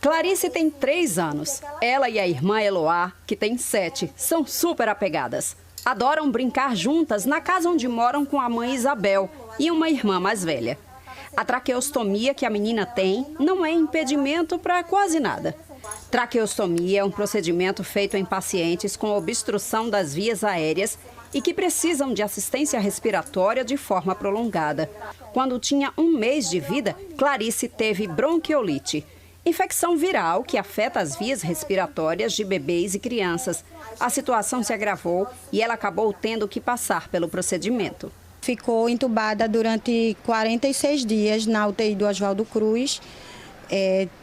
Clarice tem 3 anos. Ela e a irmã Eloá, que tem 7, são super apegadas. Adoram brincar juntas na casa onde moram com a mãe Isabel e uma irmã mais velha. A traqueostomia que a menina tem não é impedimento para quase nada. Traqueostomia é um procedimento feito em pacientes com obstrução das vias aéreas e que precisam de assistência respiratória de forma prolongada. Quando tinha 1 mês de vida, Clarice teve bronquiolite, infecção viral que afeta as vias respiratórias de bebês e crianças. A situação se agravou e ela acabou tendo que passar pelo procedimento. Ficou entubada durante 46 dias na UTI do Oswaldo Cruz.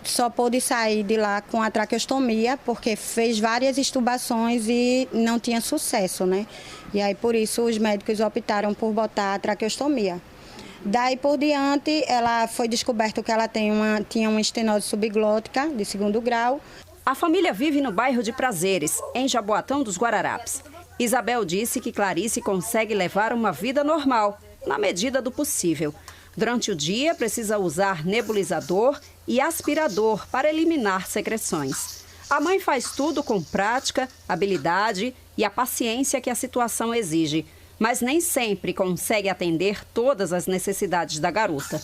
Só pôde sair de lá com a traqueostomia, porque fez várias extubações e não tinha sucesso, né? E aí, por isso, os médicos optaram por botar a traqueostomia. Daí por diante, ela foi descoberto que ela tinha uma estenose subglótica de 2º grau. A família vive no bairro de Prazeres, em Jaboatão dos Guararapes. Isabel disse que Clarice consegue levar uma vida normal, na medida do possível. Durante o dia, precisa usar nebulizador e aspirador para eliminar secreções. A mãe faz tudo com prática, habilidade e a paciência que a situação exige, mas nem sempre consegue atender todas as necessidades da garota.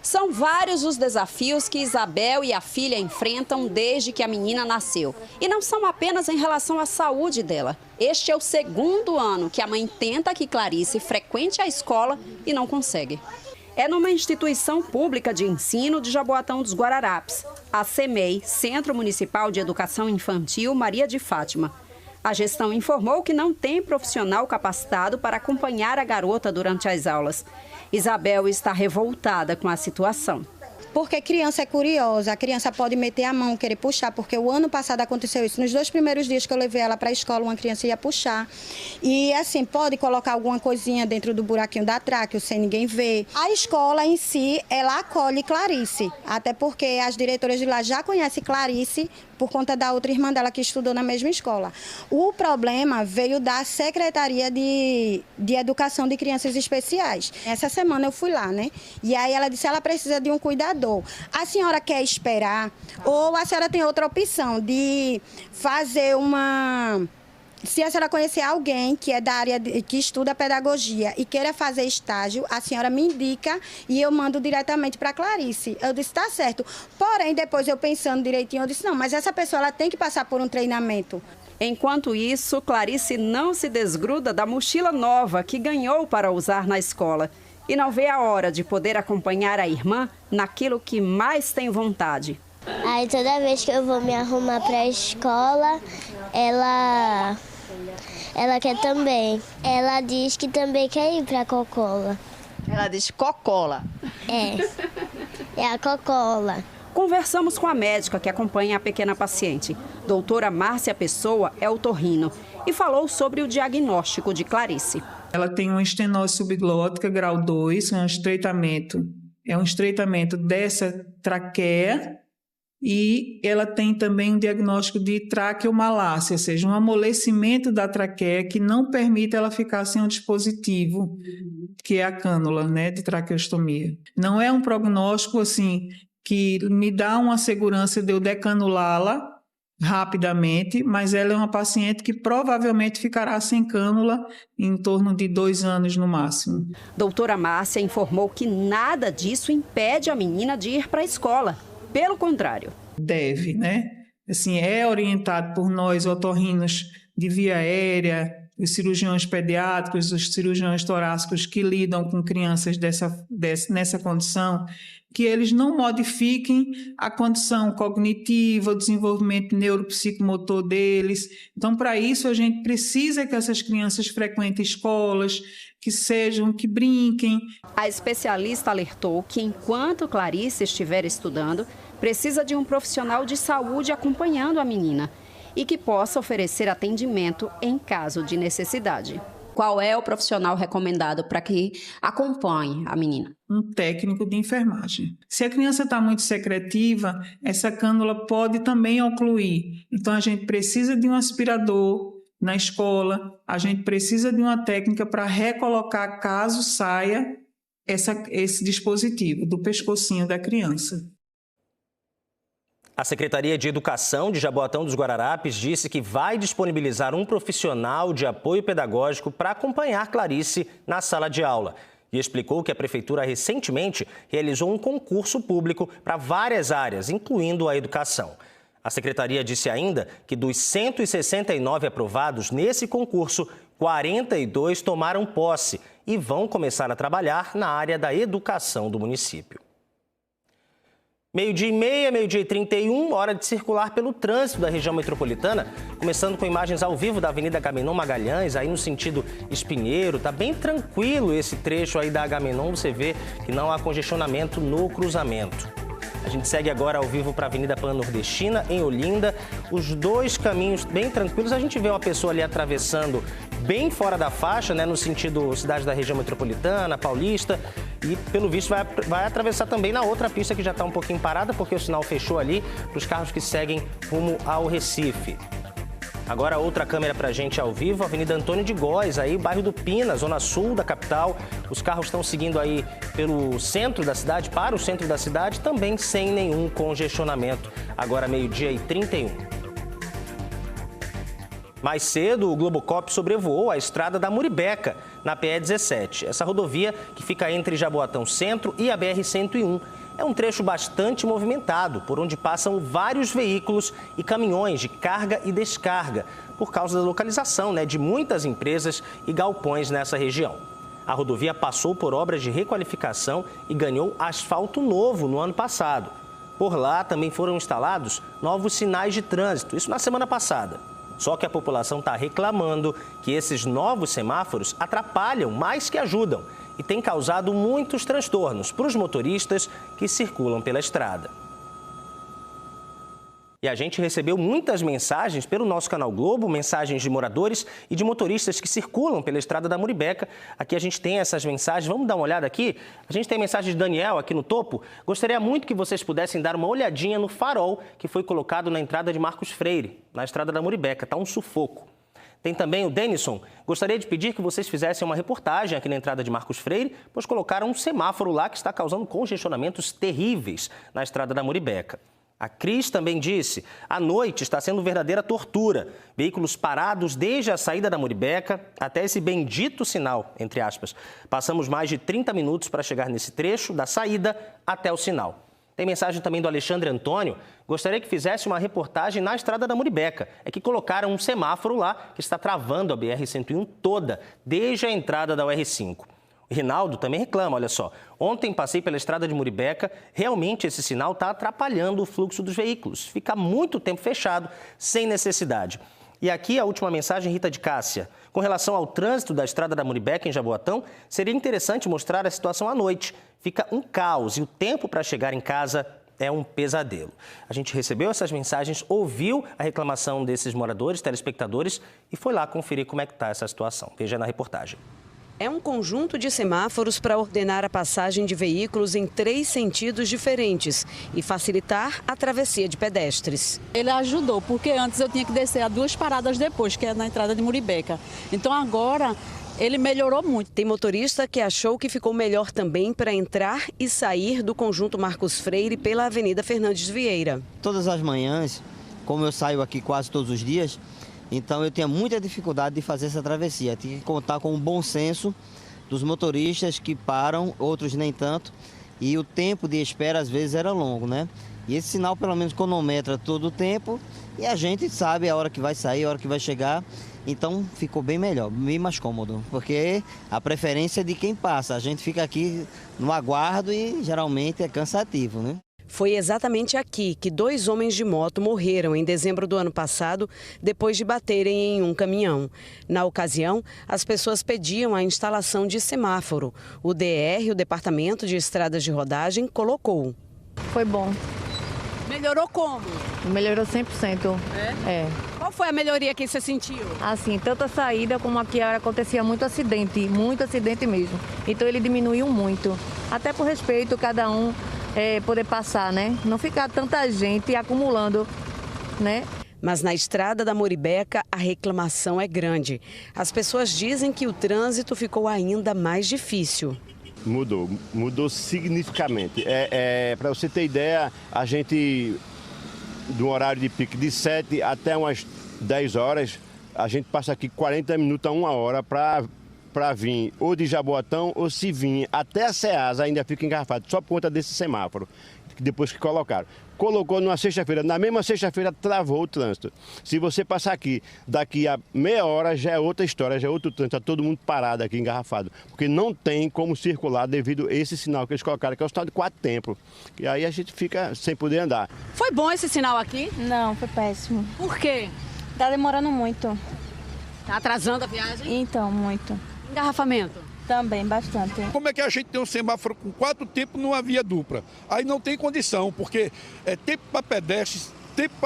São vários os desafios que Isabel e a filha enfrentam desde que a menina nasceu. E não são apenas em relação à saúde dela. Este é o 2º ano que a mãe tenta que Clarice frequente a escola e não consegue. É numa instituição pública de ensino de Jaboatão dos Guararapes, a CEMEI, Centro Municipal de Educação Infantil Maria de Fátima. A gestão informou que não tem profissional capacitado para acompanhar a garota durante as aulas. Isabel está revoltada com a situação. Porque criança é curiosa, a criança pode meter a mão, querer puxar, porque o ano passado aconteceu isso. Nos 2 primeiros dias que eu levei ela para a escola, uma criança ia puxar. E assim, pode colocar alguma coisinha dentro do buraquinho da tráqueo, sem ninguém ver. A escola em si, ela acolhe Clarice, até porque as diretoras de lá já conhecem Clarice por conta da outra irmã dela que estudou na mesma escola. O problema veio da Secretaria de Educação de Crianças Especiais. Essa semana eu fui lá, né? E aí ela disse que ela precisa de um cuidador. A senhora quer esperar ou a senhora tem outra opção de fazer uma... Se a senhora conhecer alguém que é da área que estuda pedagogia e queira fazer estágio, a senhora me indica e eu mando diretamente para Clarice. Eu disse, tá certo. Porém, depois eu pensando direitinho, eu disse, não, mas essa pessoa ela tem que passar por um treinamento. Enquanto isso, Clarice não se desgruda da mochila nova que ganhou para usar na escola. E não vê a hora de poder acompanhar a irmã naquilo que mais tem vontade. Aí toda vez que eu vou me arrumar para a escola, ela quer também. Ela diz que também quer ir para a Cocola. Ela diz Cocola. É a Cocola. Conversamos com a médica que acompanha a pequena paciente. Doutora Márcia Pessoa é otorrino e falou sobre o diagnóstico de Clarice. Ela tem uma estenose subglótica grau 2, um estreitamento. É um estreitamento dessa traqueia. E ela tem também um diagnóstico de traqueomalácia, ou seja, um amolecimento da traqueia que não permite ela ficar sem um dispositivo, que é a cânula, né, de traqueostomia. Não é um prognóstico assim que me dá uma segurança de eu decanulá-la rapidamente, mas ela é uma paciente que provavelmente ficará sem cânula em torno de 2 anos no máximo. Doutora Márcia informou que nada disso impede a menina de ir para a escola. Pelo contrário. Deve, né? Assim, é orientado por nós, otorrinos de via aérea, os cirurgiões pediátricos, os cirurgiões torácicos que lidam com crianças nessa condição, que eles não modifiquem a condição cognitiva, o desenvolvimento neuropsicomotor deles. Então, para isso, a gente precisa que essas crianças frequentem escolas, que brinquem. A especialista alertou que, enquanto Clarice estiver estudando, precisa de um profissional de saúde acompanhando a menina e que possa oferecer atendimento em caso de necessidade. Qual é o profissional recomendado para que acompanhe a menina? Um técnico de enfermagem. Se a criança está muito secretiva, essa cânula pode também ocluir. Então, a gente precisa de um aspirador na escola, a gente precisa de uma técnica para recolocar caso saia esse dispositivo do pescocinho da criança. A Secretaria de Educação de Jaboatão dos Guararapes disse que vai disponibilizar um profissional de apoio pedagógico para acompanhar Clarice na sala de aula. E explicou que a Prefeitura recentemente realizou um concurso público para várias áreas, incluindo a educação. A Secretaria disse ainda que dos 169 aprovados nesse concurso, 42 tomaram posse e vão começar a trabalhar na área da educação do município. 12h30, 12h31, hora de circular pelo trânsito da região metropolitana, começando com imagens ao vivo da Avenida Agamenon Magalhães, aí no sentido Espinheiro. Tá bem tranquilo esse trecho aí da Agamenon, você vê que não há congestionamento no cruzamento. A gente segue agora ao vivo para a Avenida Pan-Nordestina, em Olinda. Os dois caminhos bem tranquilos. A gente vê uma pessoa ali atravessando bem fora da faixa, né, no sentido cidade da região metropolitana, paulista. E, pelo visto, vai atravessar também na outra pista que já está um pouquinho parada, porque o sinal fechou ali para os carros que seguem rumo ao Recife. Agora outra câmera para a gente ao vivo, Avenida Antônio de Góes, aí bairro do Pina, zona sul da capital. Os carros estão seguindo aí pelo centro da cidade, para o centro da cidade, também sem nenhum congestionamento. Agora 12h31. Mais cedo, o Globocop sobrevoou a estrada da Muribeca, na PE 17. Essa rodovia que fica entre Jaboatão Centro e a BR-101. É um trecho bastante movimentado, por onde passam vários veículos e caminhões de carga e descarga, por causa da localização, né, de muitas empresas e galpões nessa região. A rodovia passou por obras de requalificação e ganhou asfalto novo no ano passado. Por lá também foram instalados novos sinais de trânsito, isso na semana passada. Só que a população está reclamando que esses novos semáforos atrapalham mais que ajudam e tem causado muitos transtornos para os motoristas que circulam pela estrada. E a gente recebeu muitas mensagens pelo nosso canal Globo, mensagens de moradores e de motoristas que circulam pela estrada da Muribeca. Aqui a gente tem essas mensagens, vamos dar uma olhada aqui? A gente tem a mensagem de Daniel aqui no topo. Gostaria muito que vocês pudessem dar uma olhadinha no farol que foi colocado na entrada de Marcos Freire, na estrada da Muribeca. Está um sufoco. Tem também o Denison. Gostaria de pedir que vocês fizessem uma reportagem aqui na entrada de Marcos Freire, pois colocaram um semáforo lá que está causando congestionamentos terríveis na estrada da Muribeca. A Cris também disse, à noite está sendo verdadeira tortura. Veículos parados desde a saída da Muribeca até esse bendito sinal, entre aspas. Passamos mais de 30 minutos para chegar nesse trecho, da saída até o sinal. Tem mensagem também do Alexandre Antônio. Gostaria que fizesse uma reportagem na estrada da Muribeca. É que colocaram um semáforo lá que está travando a BR-101 toda, desde a entrada da UR5. O Rinaldo também reclama, olha só. Ontem passei pela estrada de Muribeca, realmente esse sinal está atrapalhando o fluxo dos veículos. Fica muito tempo fechado, sem necessidade. E aqui a última mensagem, Rita de Cássia. Com relação ao trânsito da estrada da Muribeca em Jaboatão, seria interessante mostrar a situação à noite. Fica um caos e o tempo para chegar em casa é um pesadelo. A gente recebeu essas mensagens, ouviu a reclamação desses moradores, telespectadores e foi lá conferir como é que está essa situação. Veja na reportagem. É um conjunto de semáforos para ordenar a passagem de veículos em 3 sentidos diferentes e facilitar a travessia de pedestres. Ele ajudou, porque antes eu tinha que descer a 2 paradas depois, que é na entrada de Muribeca. Então agora ele melhorou muito. Tem motorista que achou que ficou melhor também para entrar e sair do conjunto Marcos Freire pela Avenida Fernandes Vieira. Todas as manhãs, como eu saio aqui quase todos os dias, então eu tinha muita dificuldade de fazer essa travessia. Tinha que contar com o bom senso dos motoristas que param, outros nem tanto. E o tempo de espera às vezes era longo, né? E esse sinal pelo menos cronometra todo o tempo e a gente sabe a hora que vai sair, a hora que vai chegar. Então ficou bem melhor, bem mais cômodo, porque a preferência é de quem passa. A gente fica aqui no aguardo e geralmente é cansativo, né? Foi exatamente aqui que 2 homens de moto morreram em dezembro do ano passado, depois de baterem em um caminhão. Na ocasião, as pessoas pediam a instalação de semáforo. O DR, o Departamento de Estradas de Rodagem, colocou. Foi bom. Melhorou como? Melhorou 100%. É? É. Qual Qual foi a melhoria que você sentiu? Assim, tanto a saída como aqui acontecia muito acidente mesmo. Então ele diminuiu muito, até por respeito cada um poder passar, né? Não ficar tanta gente acumulando, né? Mas na estrada da Muribeca, a reclamação é grande. As pessoas dizem que o trânsito ficou ainda mais difícil. Mudou significativamente. Para você ter ideia, a gente, do horário de pico de 7 até umas 10 horas, a gente passa aqui 40 minutos a 1 hora para vir ou de Jaboatão ou se vir até a Ceasa ainda fica engarrafado, só por conta desse semáforo, depois que colocaram. Colocou numa sexta-feira, na mesma sexta-feira travou o trânsito. Se você passar aqui, daqui a meia hora já é outra história, já é outro trânsito, está todo mundo parado aqui, engarrafado. Porque não tem como circular devido a esse sinal que eles colocaram, que é o sinal de 4 tempos. E aí a gente fica sem poder andar. Foi bom esse sinal aqui? Não, foi péssimo. Por quê? Tá demorando muito. Tá atrasando a viagem? Então, muito. Engarrafamento? Também, bastante. Como é que a gente tem um semáforo com 4 tempos numa via dupla? Aí não tem condição, porque é tempo para pedestres, tempo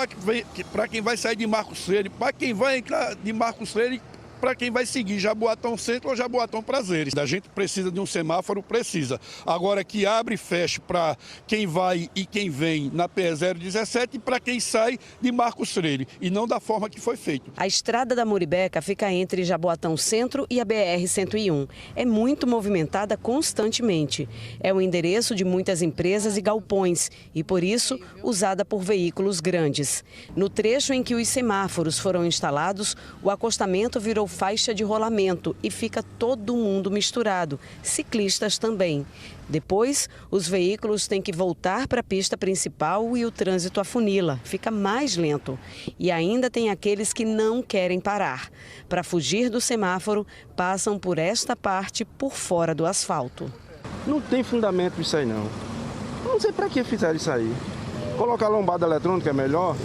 para quem vai sair de Marcos Freire, para quem vai entrar de Marcos Freire, para quem vai seguir Jaboatão Centro ou Jaboatão Prazeres. A gente precisa de um semáforo, precisa. Agora que abre e fecha para quem vai e quem vem na PE 017 e para quem sai de Marcos Freire, e não da forma que foi feito. A estrada da Muribeca fica entre Jaboatão Centro e a BR-101. É muito movimentada constantemente. É o endereço de muitas empresas e galpões e, por isso, usada por veículos grandes. No trecho em que os semáforos foram instalados, o acostamento virou faixa de rolamento e fica todo mundo misturado, ciclistas também. Depois, os veículos têm que voltar para a pista principal e o trânsito afunila, fica mais lento. E ainda tem aqueles que não querem parar. Para fugir do semáforo, passam por esta parte por fora do asfalto. Não tem fundamento isso aí não. Não sei para que fizeram isso aí. Colocar lombada eletrônica é melhor.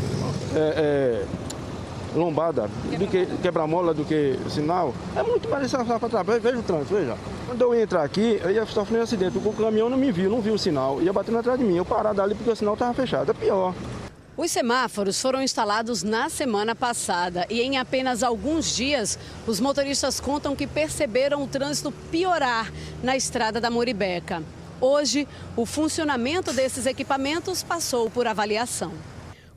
Lombada do que quebra-mola, do que sinal, é muito parecido para trás. Veja o trânsito, veja. Quando eu ia entrar aqui, eu ia sofrer um acidente, o caminhão não viu o sinal, ia batendo atrás de mim, eu parado ali porque o sinal estava fechado, é pior. Os semáforos foram instalados na semana passada e em apenas alguns dias, os motoristas contam que perceberam o trânsito piorar na estrada da Muribeca. Hoje, o funcionamento desses equipamentos passou por avaliação.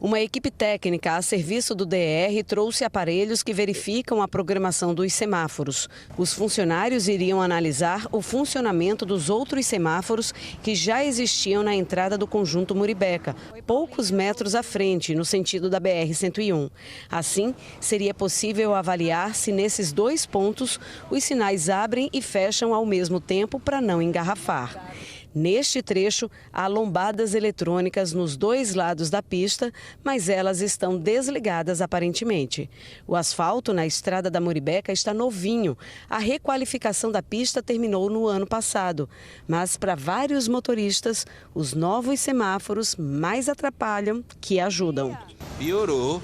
Uma equipe técnica a serviço do DR trouxe aparelhos que verificam a programação dos semáforos. Os funcionários iriam analisar o funcionamento dos outros semáforos que já existiam na entrada do conjunto Muribeca, poucos metros à frente, no sentido da BR-101. Assim, seria possível avaliar se nesses 2 pontos os sinais abrem e fecham ao mesmo tempo para não engarrafar. Neste trecho, há lombadas eletrônicas nos 2 lados da pista, mas elas estão desligadas aparentemente. O asfalto na estrada da Muribeca está novinho. A requalificação da pista terminou no ano passado. Mas para vários motoristas, os novos semáforos mais atrapalham que ajudam. Piorou.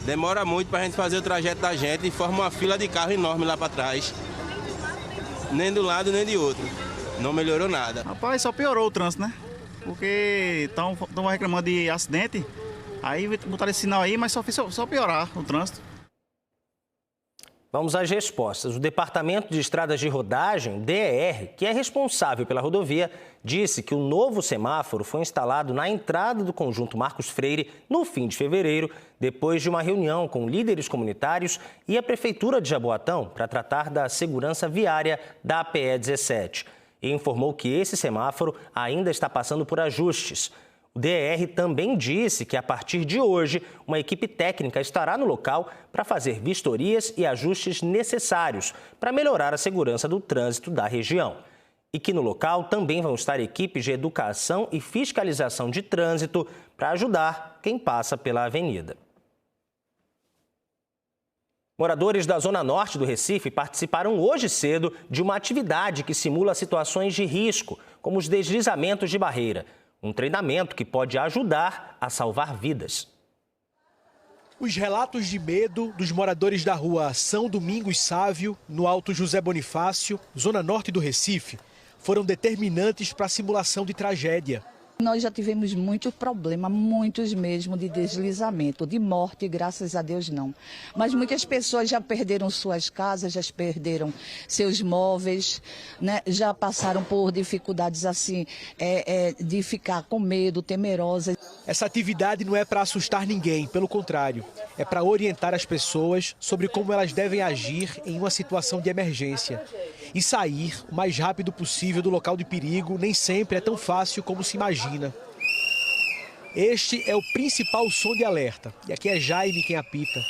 Demora muito para a gente fazer o trajeto da gente e forma uma fila de carro enorme lá para trás. Nem do lado, nem de outro. Não melhorou nada. Rapaz, só piorou o trânsito, né? Porque estão reclamando de acidente, aí botaram esse sinal aí, mas só piorar o trânsito. Vamos às respostas. O Departamento de Estradas de Rodagem, DER, que é responsável pela rodovia, disse que o novo semáforo foi instalado na entrada do conjunto Marcos Freire no fim de fevereiro, depois de uma reunião com líderes comunitários e a Prefeitura de Jaboatão para tratar da segurança viária da PE 17. E informou que esse semáforo ainda está passando por ajustes. O DER também disse que, a partir de hoje, uma equipe técnica estará no local para fazer vistorias e ajustes necessários para melhorar a segurança do trânsito da região. E que no local também vão estar equipes de educação e fiscalização de trânsito para ajudar quem passa pela avenida. Moradores da Zona Norte do Recife participaram hoje cedo de uma atividade que simula situações de risco, como os deslizamentos de barreira. Um treinamento que pode ajudar a salvar vidas. Os relatos de medo dos moradores da rua São Domingos Sávio, no Alto José Bonifácio, Zona Norte do Recife, foram determinantes para a simulação de tragédia. Nós já tivemos muito problema, muitos mesmo, de deslizamento, de morte, graças a Deus não. Mas muitas pessoas já perderam suas casas, já perderam seus móveis, né? Já passaram por dificuldades assim, de ficar com medo, temerosas. Essa atividade não é para assustar ninguém, pelo contrário, é para orientar as pessoas sobre como elas devem agir em uma situação de emergência. E sair o mais rápido possível do local de perigo nem sempre é tão fácil como se imagina. Este é o principal som de alerta. E aqui é Jaime quem apita.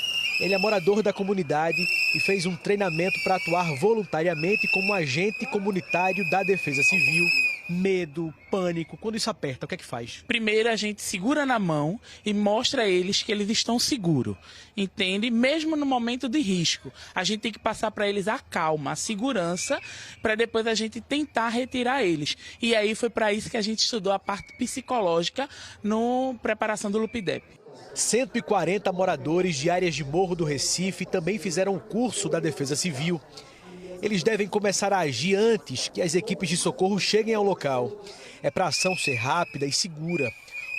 Ele é morador da comunidade e fez um treinamento para atuar voluntariamente como agente comunitário da Defesa Civil. Medo, pânico, quando isso aperta, o que é que faz? Primeiro a gente segura na mão e mostra a eles que eles estão seguros, entende? Mesmo no momento de risco, a gente tem que passar para eles a calma, a segurança, para depois a gente tentar retirar eles. E aí foi para isso que a gente estudou a parte psicológica na preparação do LUPDEP. 140 moradores de áreas de Morro do Recife também fizeram o curso da Defesa Civil. Eles devem começar a agir antes que as equipes de socorro cheguem ao local. É para a ação ser rápida e segura.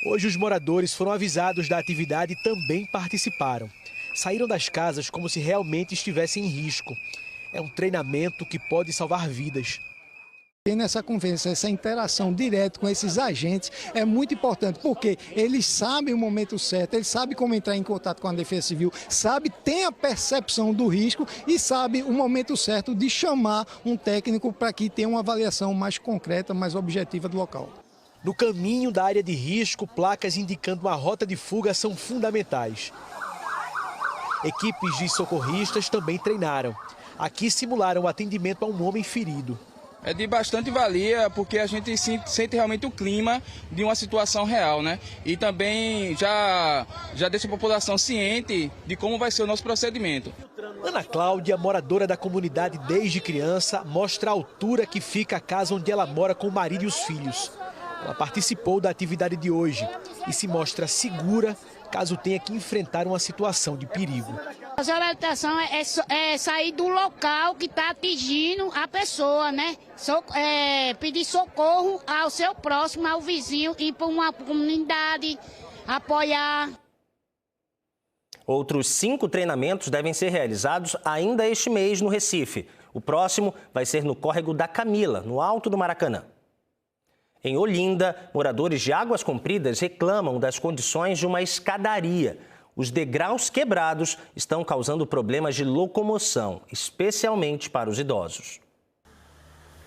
Hoje os moradores foram avisados da atividade e também participaram. Saíram das casas como se realmente estivessem em risco. É um treinamento que pode salvar vidas. Tendo essa conversa, essa interação direta com esses agentes é muito importante, porque eles sabem o momento certo, eles sabem como entrar em contato com a Defesa Civil, tem a percepção do risco e sabe o momento certo de chamar um técnico para que tenha uma avaliação mais concreta, mais objetiva do local. No caminho da área de risco, placas indicando uma rota de fuga são fundamentais. Equipes de socorristas também treinaram. Aqui simularam o atendimento a um homem ferido. É de bastante valia, porque a gente sente realmente o clima de uma situação real, né? E também já deixa a população ciente de como vai ser o nosso procedimento. Ana Cláudia, moradora da comunidade desde criança, mostra a altura que fica a casa onde ela mora com o marido e os filhos. Ela participou da atividade de hoje e se mostra segura caso tenha que enfrentar uma situação de perigo. A orientação é sair do local que está atingindo a pessoa, né? Pedir socorro ao seu próximo, ao vizinho, ir para uma comunidade, apoiar. Outros 5 treinamentos devem ser realizados ainda este mês no Recife. O próximo vai ser no córrego da Camila, no Alto do Maracanã. Em Olinda, moradores de Águas Compridas reclamam das condições de uma escadaria. Os degraus quebrados estão causando problemas de locomoção, especialmente para os idosos.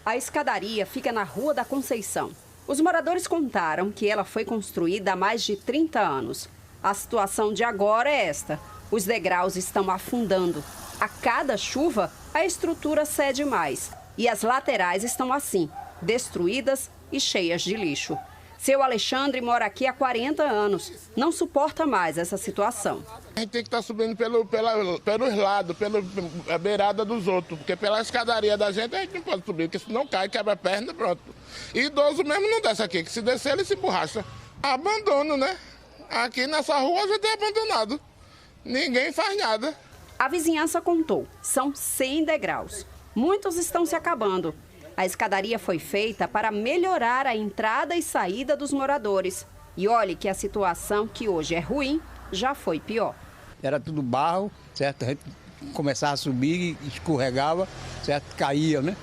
A escadaria fica na Rua da Conceição. Os moradores contaram que ela foi construída há mais de 30 anos. A situação de agora é esta: os degraus estão afundando. A cada chuva, a estrutura cede mais. E as laterais estão assim, destruídas e cheias de lixo. Seu Alexandre mora aqui há 40 anos. Não suporta mais essa situação. A gente tem que estar subindo pelos lados, pela beirada dos outros, porque pela escadaria da gente a gente não pode subir, porque senão cai, quebra a perna, pronto. E idoso mesmo não desce aqui, que se descer ele se borracha. Abandono, né? Aqui nessa rua a gente é abandonado. Ninguém faz nada. A vizinhança contou, são 100 degraus. Muitos estão se acabando. A escadaria foi feita para melhorar a entrada e saída dos moradores. E olhe que a situação, que hoje é ruim, já foi pior. Era tudo barro, certo? A gente começava a subir, escorregava, certo? Caía, né?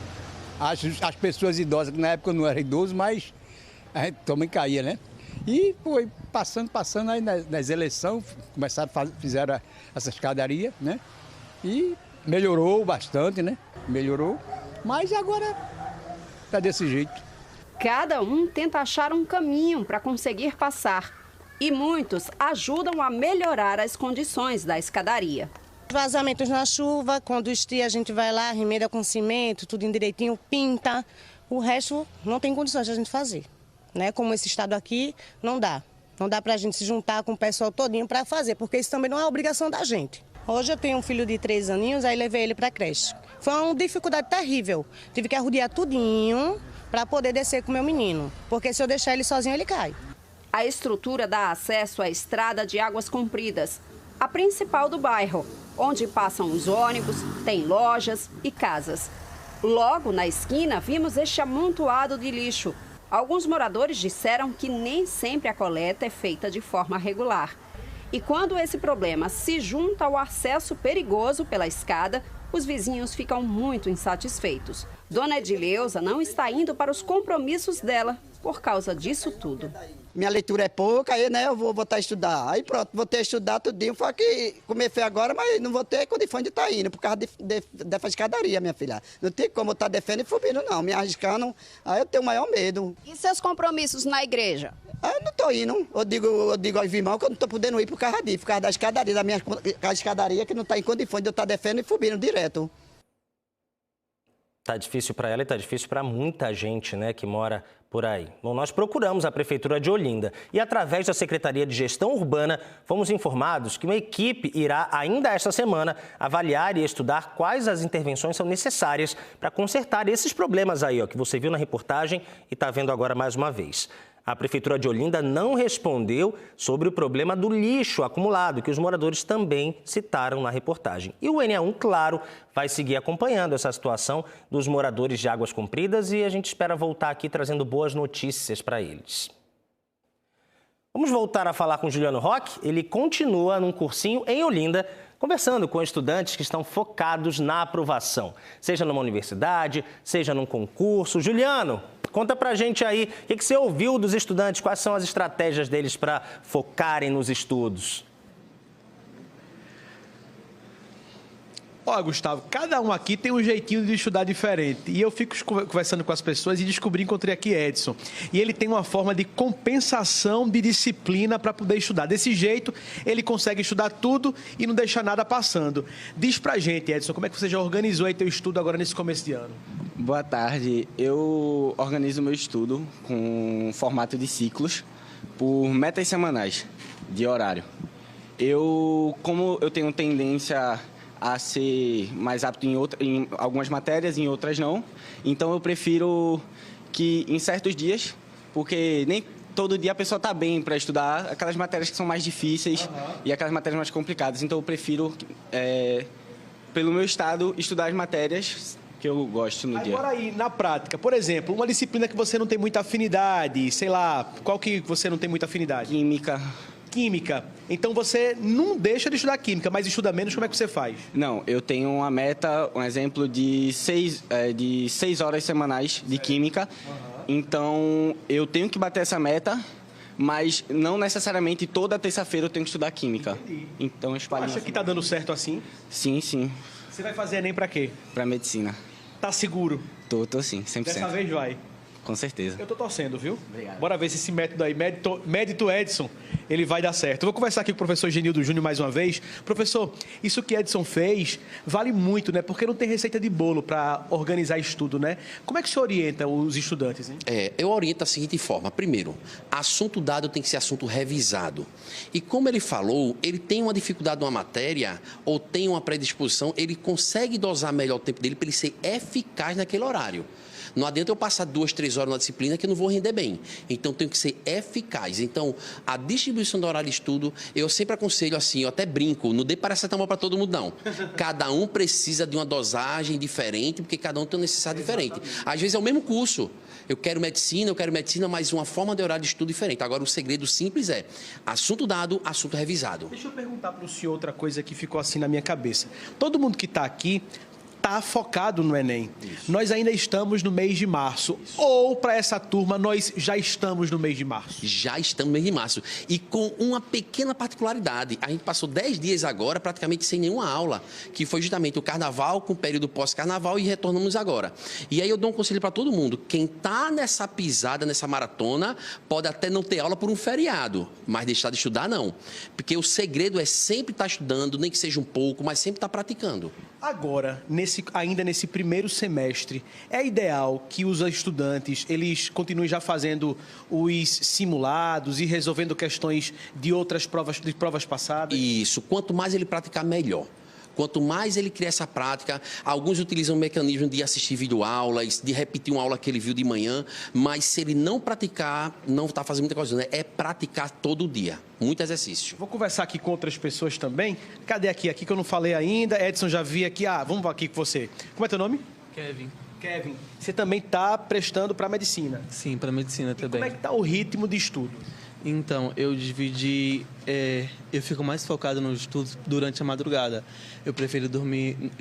As pessoas idosas, que na época eu não era idoso, mas a gente também caía, né? E foi passando aí nas eleições, fizeram essa escadaria, né? E melhorou bastante, né? Melhorou, mas agora tá desse jeito. Cada um tenta achar um caminho para conseguir passar. E muitos ajudam a melhorar as condições da escadaria. Vazamentos na chuva, quando estia a gente vai lá, remeda com cimento, tudo direitinho, pinta. O resto não tem condições de a gente fazer. Né? Como esse estado aqui, não dá. Não dá para a gente se juntar com o pessoal todinho para fazer, porque isso também não é obrigação da gente. Hoje eu tenho um filho de 3 aninhos, aí levei ele para a creche. Foi uma dificuldade terrível. Tive que arrodear tudinho para poder descer com o meu menino, porque se eu deixar ele sozinho, ele cai. A estrutura dá acesso à estrada de Águas Compridas, a principal do bairro, onde passam os ônibus, tem lojas e casas. Logo na esquina, vimos este amontoado de lixo. Alguns moradores disseram que nem sempre a coleta é feita de forma regular. E quando esse problema se junta ao acesso perigoso pela escada, os vizinhos ficam muito insatisfeitos. Dona Edileuza não está indo para os compromissos dela por causa disso tudo. Minha leitura é pouca, aí eu vou voltar a estudar. Aí pronto, vou ter que estudar tudinho. Foi que comecei agora, mas não vou ter condição de estar indo, por causa dessa escadaria, minha filha. Não tem como eu estar defendendo e subindo, não. Me arriscando, aí eu tenho o maior medo. E seus compromissos na igreja? Eu não estou indo. Eu digo aos irmãos que eu não estou podendo ir por causa disso, por causa da escadaria, da minha escadaria, que não está em condições de eu estar defendendo e subindo direto. Tá difícil para ela e tá difícil para muita gente, né, que mora por aí. Bom, nós procuramos a Prefeitura de Olinda e, através da Secretaria de Gestão Urbana, fomos informados que uma equipe irá, ainda esta semana, avaliar e estudar quais as intervenções são necessárias para consertar esses problemas aí, ó, que você viu na reportagem e está vendo agora mais uma vez. A Prefeitura de Olinda não respondeu sobre o problema do lixo acumulado, que os moradores também citaram na reportagem. E o NE1, claro, vai seguir acompanhando essa situação dos moradores de Águas Compridas e a gente espera voltar aqui trazendo boas notícias para eles. Vamos voltar a falar com o Juliano Roque. Ele continua num cursinho em Olinda, conversando com estudantes que estão focados na aprovação, seja numa universidade, seja num concurso. Juliano, conta pra gente aí, o que você ouviu dos estudantes, quais são as estratégias deles para focarem nos estudos? Ó, Gustavo, cada um aqui tem um jeitinho de estudar diferente. E eu fico conversando com as pessoas e encontrei aqui Edson. E ele tem uma forma de compensação de disciplina para poder estudar. Desse jeito, ele consegue estudar tudo e não deixar nada passando. Diz pra gente, Edson, como é que você já organizou aí teu estudo agora nesse começo de ano? Boa tarde. Eu organizo meu estudo com formato de ciclos por metas semanais de horário. Como eu tenho tendência a ser mais apto em algumas matérias, em outras não. Então, eu prefiro que em certos dias, porque nem todo dia a pessoa está bem para estudar aquelas matérias que são mais difíceis e aquelas matérias mais complicadas. Então, eu prefiro, pelo meu estado, estudar as matérias que eu gosto no dia. Agora aí, na prática, por exemplo, uma disciplina que você não tem muita afinidade, sei lá, qual que você não tem muita afinidade? Química. Então você não deixa de estudar química, mas estuda menos, como é que você faz? Não, eu tenho uma meta, um exemplo de 6 horas semanais de química. Então eu tenho que bater essa meta, mas não necessariamente toda terça-feira eu tenho que estudar química. Então eu espalho. Acha que está dando certo assim? Sim, sim. Você vai fazer ENEM para quê? Para medicina. Tá seguro? Tô sim, 100%. Dessa vez vai? Com certeza. Eu tô torcendo, viu? Obrigado. Bora ver se esse método aí, médito Edson, ele vai dar certo. Eu vou conversar aqui com o professor Genildo Júnior mais uma vez. Professor, isso que Edson fez vale muito, né? Porque não tem receita de bolo para organizar estudo, né? Como é que você orienta os estudantes, hein? Eu oriento da seguinte forma. Primeiro, assunto dado tem que ser assunto revisado. E como ele falou, ele tem uma dificuldade numa matéria ou tem uma predisposição, ele consegue dosar melhor o tempo dele para ele ser eficaz naquele horário. Não adianta eu passar 2, 3 horas na disciplina que eu não vou render bem. Então, tenho que ser eficaz. Então, a distribuição do horário de estudo, eu sempre aconselho assim, eu até brinco, não dê paracetamol para todo mundo, não. Cada um precisa de uma dosagem diferente, porque cada um tem uma necessidade diferente. Às vezes é o mesmo curso. Eu quero medicina, mas uma forma de horário de estudo diferente. Agora, o segredo simples é assunto dado, assunto revisado. Deixa eu perguntar para o senhor outra coisa que ficou assim na minha cabeça. Todo mundo que está aqui está focado no Enem. Isso. Nós ainda estamos no mês de março. Isso. Ou, para essa turma, nós já estamos no mês de março? Já estamos no mês de março. E com uma pequena particularidade. A gente passou 10 dias agora praticamente sem nenhuma aula, que foi justamente o carnaval com o período pós-carnaval e retornamos agora. E aí eu dou um conselho para todo mundo. Quem está nessa pisada, nessa maratona, pode até não ter aula por um feriado, mas deixar de estudar não. Porque o segredo é sempre estar estudando, nem que seja um pouco, mas sempre estar praticando. Agora, ainda nesse primeiro semestre, é ideal que os estudantes eles continuem já fazendo os simulados e resolvendo questões de outras provas passadas? Isso. Quanto mais ele praticar, melhor. Quanto mais ele cria essa prática, alguns utilizam o mecanismo de assistir videoaulas, de repetir uma aula que ele viu de manhã, mas se ele não praticar, não está fazendo muita coisa, né? É praticar todo dia, muito exercício. Vou conversar aqui com outras pessoas também. Cadê aqui que eu não falei ainda? Edson, já vi aqui. Vamos aqui com você. Como é teu nome? Kevin. Kevin, você também está prestando para medicina? Sim, para medicina também. Como é que está o ritmo de estudo? Então, eu dividi, eu fico mais focado nos estudos durante a madrugada. Eu prefiro dormir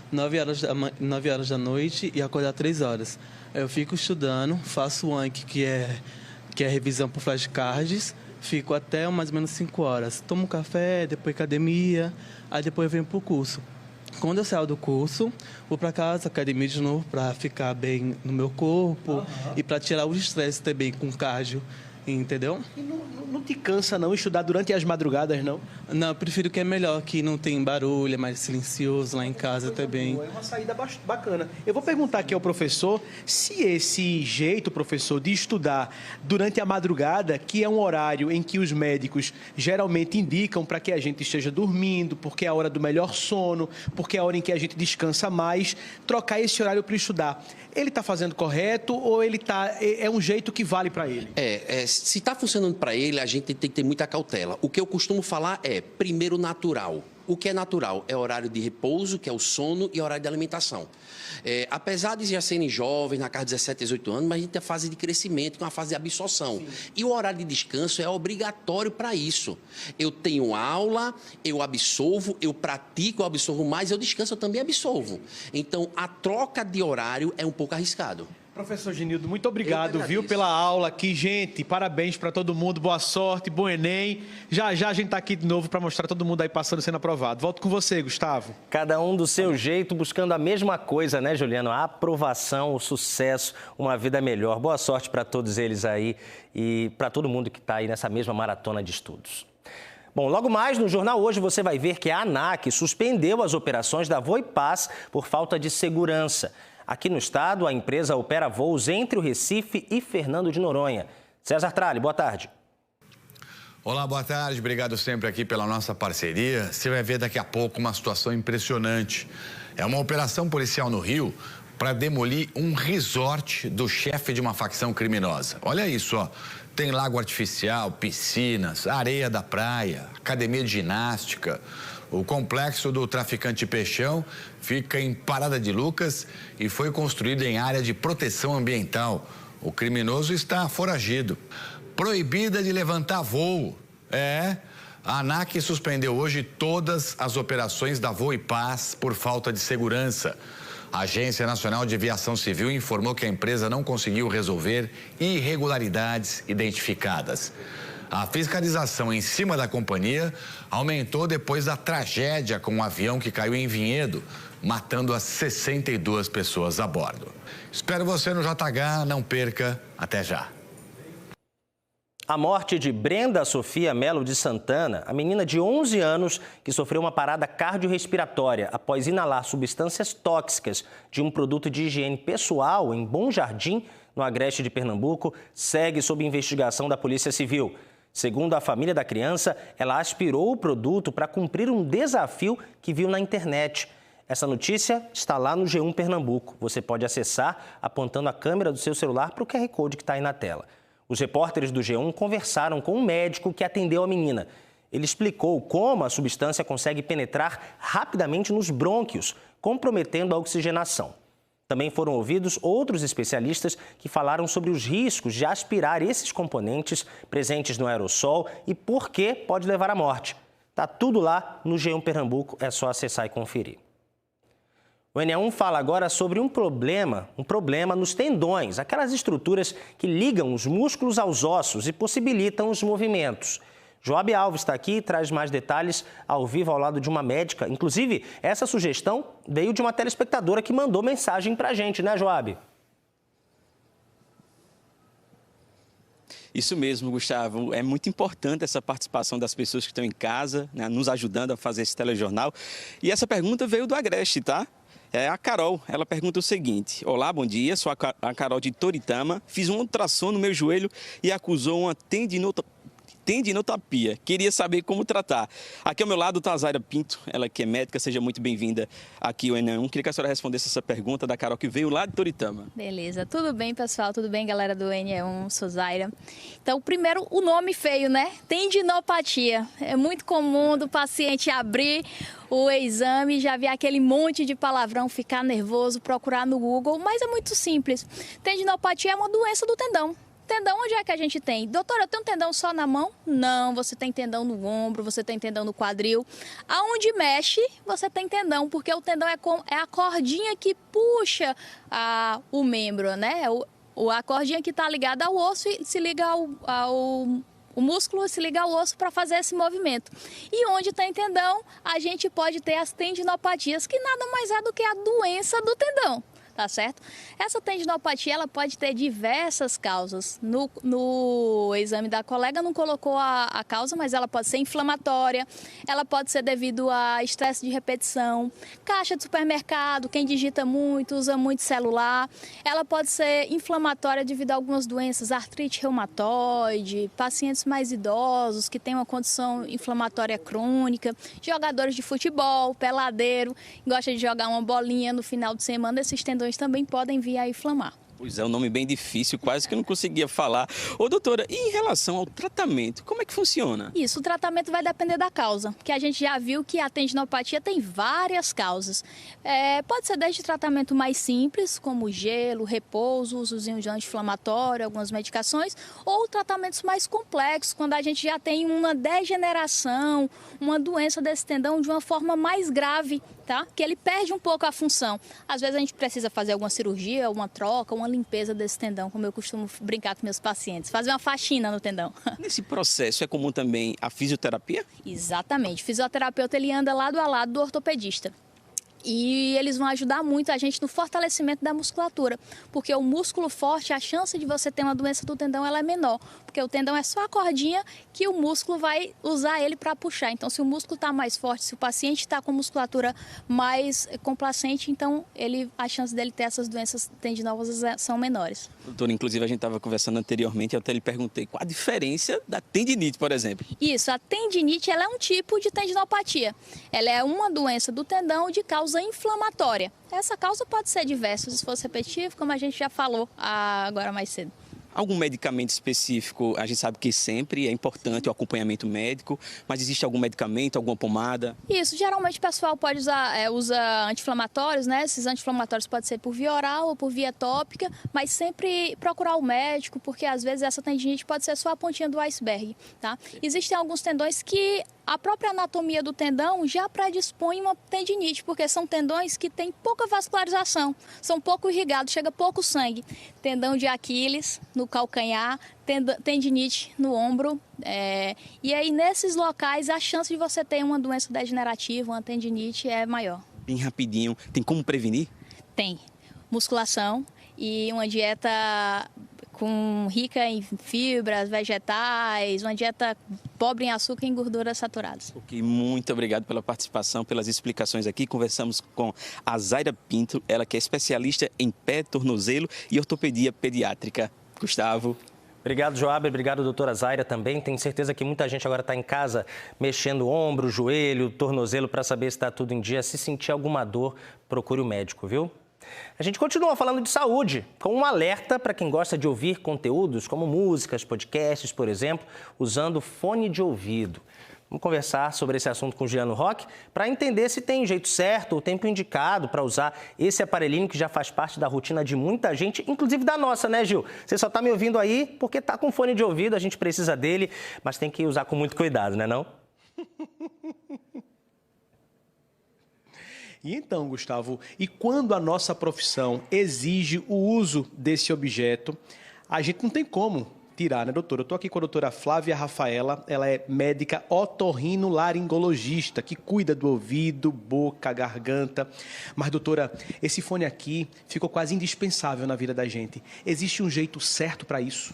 9 horas da noite e acordar 3 horas. Eu fico estudando, faço o Anki, que é revisão por flashcards, fico até mais ou menos 5 horas. Tomo café, depois academia, aí depois eu venho para o curso. Quando eu saio do curso, vou para casa, academia de novo, para ficar bem no meu corpo e para tirar o estresse também com cardio. Entendeu? E não te cansa não estudar durante as madrugadas, não? Não, eu prefiro que é melhor, que não tem barulho, é mais silencioso lá em casa também. É uma saída bacana. Eu vou perguntar aqui ao professor se esse jeito, professor, de estudar durante a madrugada, que é um horário em que os médicos geralmente indicam para que a gente esteja dormindo, porque é a hora do melhor sono, porque é a hora em que a gente descansa mais, trocar esse horário para estudar. Ele está fazendo correto ou é um jeito que vale para ele? Se está funcionando para ele, a gente tem que ter muita cautela. O que eu costumo falar é, primeiro, natural. O que é natural? É horário de repouso, que é o sono, e horário de alimentação. Apesar de já serem jovens, na casa de 17, 18 anos, mas a gente tem a fase de crescimento, que é uma fase de absorção. Sim. E o horário de descanso é obrigatório para isso. Eu tenho aula, eu absolvo, eu pratico, eu absorvo mais, eu descanso, eu também absolvo. Então, a troca de horário é um pouco arriscado. Professor Genildo, muito obrigado, viu, pela aula aqui. Gente, parabéns para todo mundo, boa sorte, bom Enem. Já a gente está aqui de novo para mostrar todo mundo aí passando e sendo aprovado. Volto com você, Gustavo. Cada um do seu jeito, buscando a mesma coisa, né, Juliano? A aprovação, o sucesso, uma vida melhor. Boa sorte para todos eles aí e para todo mundo que está aí nessa mesma maratona de estudos. Bom, logo mais no Jornal Hoje você vai ver que a ANAC suspendeu as operações da Voipaz por falta de segurança. Aqui no estado, a empresa opera voos entre o Recife e Fernando de Noronha. César Tralli, boa tarde. Olá, boa tarde. Obrigado sempre aqui pela nossa parceria. Você vai ver daqui a pouco uma situação impressionante. É uma operação policial no Rio para demolir um resort do chefe de uma facção criminosa. Olha isso, ó. Tem lago artificial, piscinas, areia da praia, academia de ginástica. O complexo do traficante Peixão fica em Parada de Lucas e foi construído em área de proteção ambiental. O criminoso está foragido. Proibida de levantar voo. A ANAC suspendeu hoje todas as operações da Voipaz por falta de segurança. A Agência Nacional de Aviação Civil informou que a empresa não conseguiu resolver irregularidades identificadas. A fiscalização em cima da companhia aumentou depois da tragédia com um avião que caiu em Vinhedo, matando as 62 pessoas a bordo. Espero você no JH, não perca, até já. A morte de Brenda Sofia Melo de Santana, a menina de 11 anos que sofreu uma parada cardiorrespiratória após inalar substâncias tóxicas de um produto de higiene pessoal em Bom Jardim, no Agreste de Pernambuco, segue sob investigação da Polícia Civil. Segundo a família da criança, ela aspirou o produto para cumprir um desafio que viu na internet. Essa notícia está lá no G1 Pernambuco. Você pode acessar apontando a câmera do seu celular para o QR Code que está aí na tela. Os repórteres do G1 conversaram com um médico que atendeu a menina. Ele explicou como a substância consegue penetrar rapidamente nos brônquios, comprometendo a oxigenação. Também foram ouvidos outros especialistas que falaram sobre os riscos de aspirar esses componentes presentes no aerossol e por que pode levar à morte. Tá tudo lá no G1 Pernambuco, é só acessar e conferir. O NE1 fala agora sobre um problema nos tendões, aquelas estruturas que ligam os músculos aos ossos e possibilitam os movimentos. Joab Alves está aqui e traz mais detalhes ao vivo ao lado de uma médica. Inclusive, essa sugestão veio de uma telespectadora que mandou mensagem para a gente, né, Joab? Isso mesmo, Gustavo. É muito importante essa participação das pessoas que estão em casa, né, nos ajudando a fazer esse telejornal. E essa pergunta veio do Agreste, tá? É a Carol, ela pergunta o seguinte: olá, bom dia, sou a Carol de Toritama, fiz um ultrassom no meu joelho e acusou uma tendinopatia. Queria saber como tratar. Aqui ao meu lado está a Zaira Pinto, ela que é médica, seja muito bem-vinda aqui ao ENE1. Queria que a senhora respondesse essa pergunta da Carol, que veio lá de Toritama. Beleza, tudo bem, pessoal? Tudo bem, galera do ENE1? Sou Zaira. Então, primeiro, o nome feio, né? Tendinopatia. É muito comum do paciente abrir o exame, já ver aquele monte de palavrão, ficar nervoso, procurar no Google, mas é muito simples. Tendinopatia é uma doença do tendão. Tendão, onde é que a gente tem? Doutora, eu tenho tendão só na mão? Não, você tem tendão no ombro, você tem tendão no quadril. Aonde mexe, você tem tendão, porque o tendão é a cordinha que puxa o membro, né? A cordinha que está ligada ao osso e se liga o músculo se liga ao osso para fazer esse movimento. E onde tem tendão, a gente pode ter as tendinopatias, que nada mais é do que a doença do tendão. Tá certo? Essa tendinopatia, ela pode ter diversas causas. No exame da colega não colocou a causa, mas ela pode ser inflamatória, ela pode ser devido a estresse de repetição, caixa de supermercado, quem digita muito, usa muito celular. Ela pode ser inflamatória devido a algumas doenças, artrite reumatoide, pacientes mais idosos que têm uma condição inflamatória crônica, jogadores de futebol, peladeiro, gosta de jogar uma bolinha no final de semana, esses tendões também podem vir a inflamar. Pois é, um nome bem difícil, quase que eu não conseguia falar. Ô, doutora, e em relação ao tratamento, como é que funciona? Isso, o tratamento vai depender da causa, porque a gente já viu que a tendinopatia tem várias causas. Pode ser desde tratamento mais simples, como gelo, repouso, usozinho de anti-inflamatório, algumas medicações, ou tratamentos mais complexos, quando a gente já tem uma degeneração, uma doença desse tendão de uma forma mais grave, tá? Que ele perde um pouco a função. Às vezes a gente precisa fazer alguma cirurgia, uma troca, uma limpeza desse tendão, como eu costumo brincar com meus pacientes, fazer uma faxina no tendão. Nesse processo é comum também a fisioterapia? Exatamente. O fisioterapeuta, ele anda lado a lado do ortopedista. E eles vão ajudar muito a gente no fortalecimento da musculatura, porque o músculo forte, a chance de você ter uma doença do tendão, ela é menor, porque o tendão é só a cordinha que o músculo vai usar ele para puxar. Então, se o músculo está mais forte, se o paciente está com musculatura mais complacente, então a chance dele ter essas doenças tendinosas são menores. Doutora, inclusive a gente estava conversando anteriormente, eu até lhe perguntei qual a diferença da tendinite, por exemplo. Isso, a tendinite, ela é um tipo de tendinopatia. Ela é uma doença do tendão de causa inflamatória. Essa causa pode ser diversa, se fosse repetitivo, como a gente já falou agora mais cedo. Algum medicamento específico, a gente sabe que sempre é importante o acompanhamento médico, mas existe algum medicamento, alguma pomada? Isso, geralmente o pessoal pode usa anti-inflamatórios, né? Esses anti-inflamatórios podem ser por via oral ou por via tópica, mas sempre procurar o médico, porque às vezes essa tendinite pode ser só a pontinha do iceberg, tá? Existem alguns tendões que a própria anatomia do tendão já predispõe uma tendinite, porque são tendões que têm pouca vascularização, são pouco irrigados, chega pouco sangue. Tendão de Aquiles, no calcanhar, tendinite no ombro. E aí, nesses locais, a chance de você ter uma doença degenerativa, uma tendinite, é maior. Bem rapidinho, tem como prevenir? Tem. Musculação e uma dieta rica em fibras, vegetais, uma dieta pobre em açúcar e em gorduras saturadas. Ok, muito obrigado pela participação, pelas explicações aqui. Conversamos com a Zaira Pinto, ela que é especialista em pé, tornozelo e ortopedia pediátrica. Gustavo. Obrigado, Joab. Obrigado, doutora Zaira, também. Tenho certeza que muita gente agora está em casa mexendo o ombro, o joelho, o tornozelo para saber se está tudo em dia. Se sentir alguma dor, procure o médico, viu? A gente continua falando de saúde, com um alerta para quem gosta de ouvir conteúdos como músicas, podcasts, por exemplo, usando fone de ouvido. Vamos conversar sobre esse assunto com o Giano Roque para entender se tem o jeito certo, o tempo indicado para usar esse aparelhinho que já faz parte da rotina de muita gente, inclusive da nossa, né, Gil? Você só está me ouvindo aí porque está com fone de ouvido, a gente precisa dele, mas tem que usar com muito cuidado, né, não? E então, Gustavo, e quando a nossa profissão exige o uso desse objeto, a gente não tem como tirar, né, doutora? Eu estou aqui com a doutora Flávia Rafaela, ela é médica otorrinolaringologista, que cuida do ouvido, boca, garganta. Mas, doutora, esse fone aqui ficou quase indispensável na vida da gente. Existe um jeito certo para isso?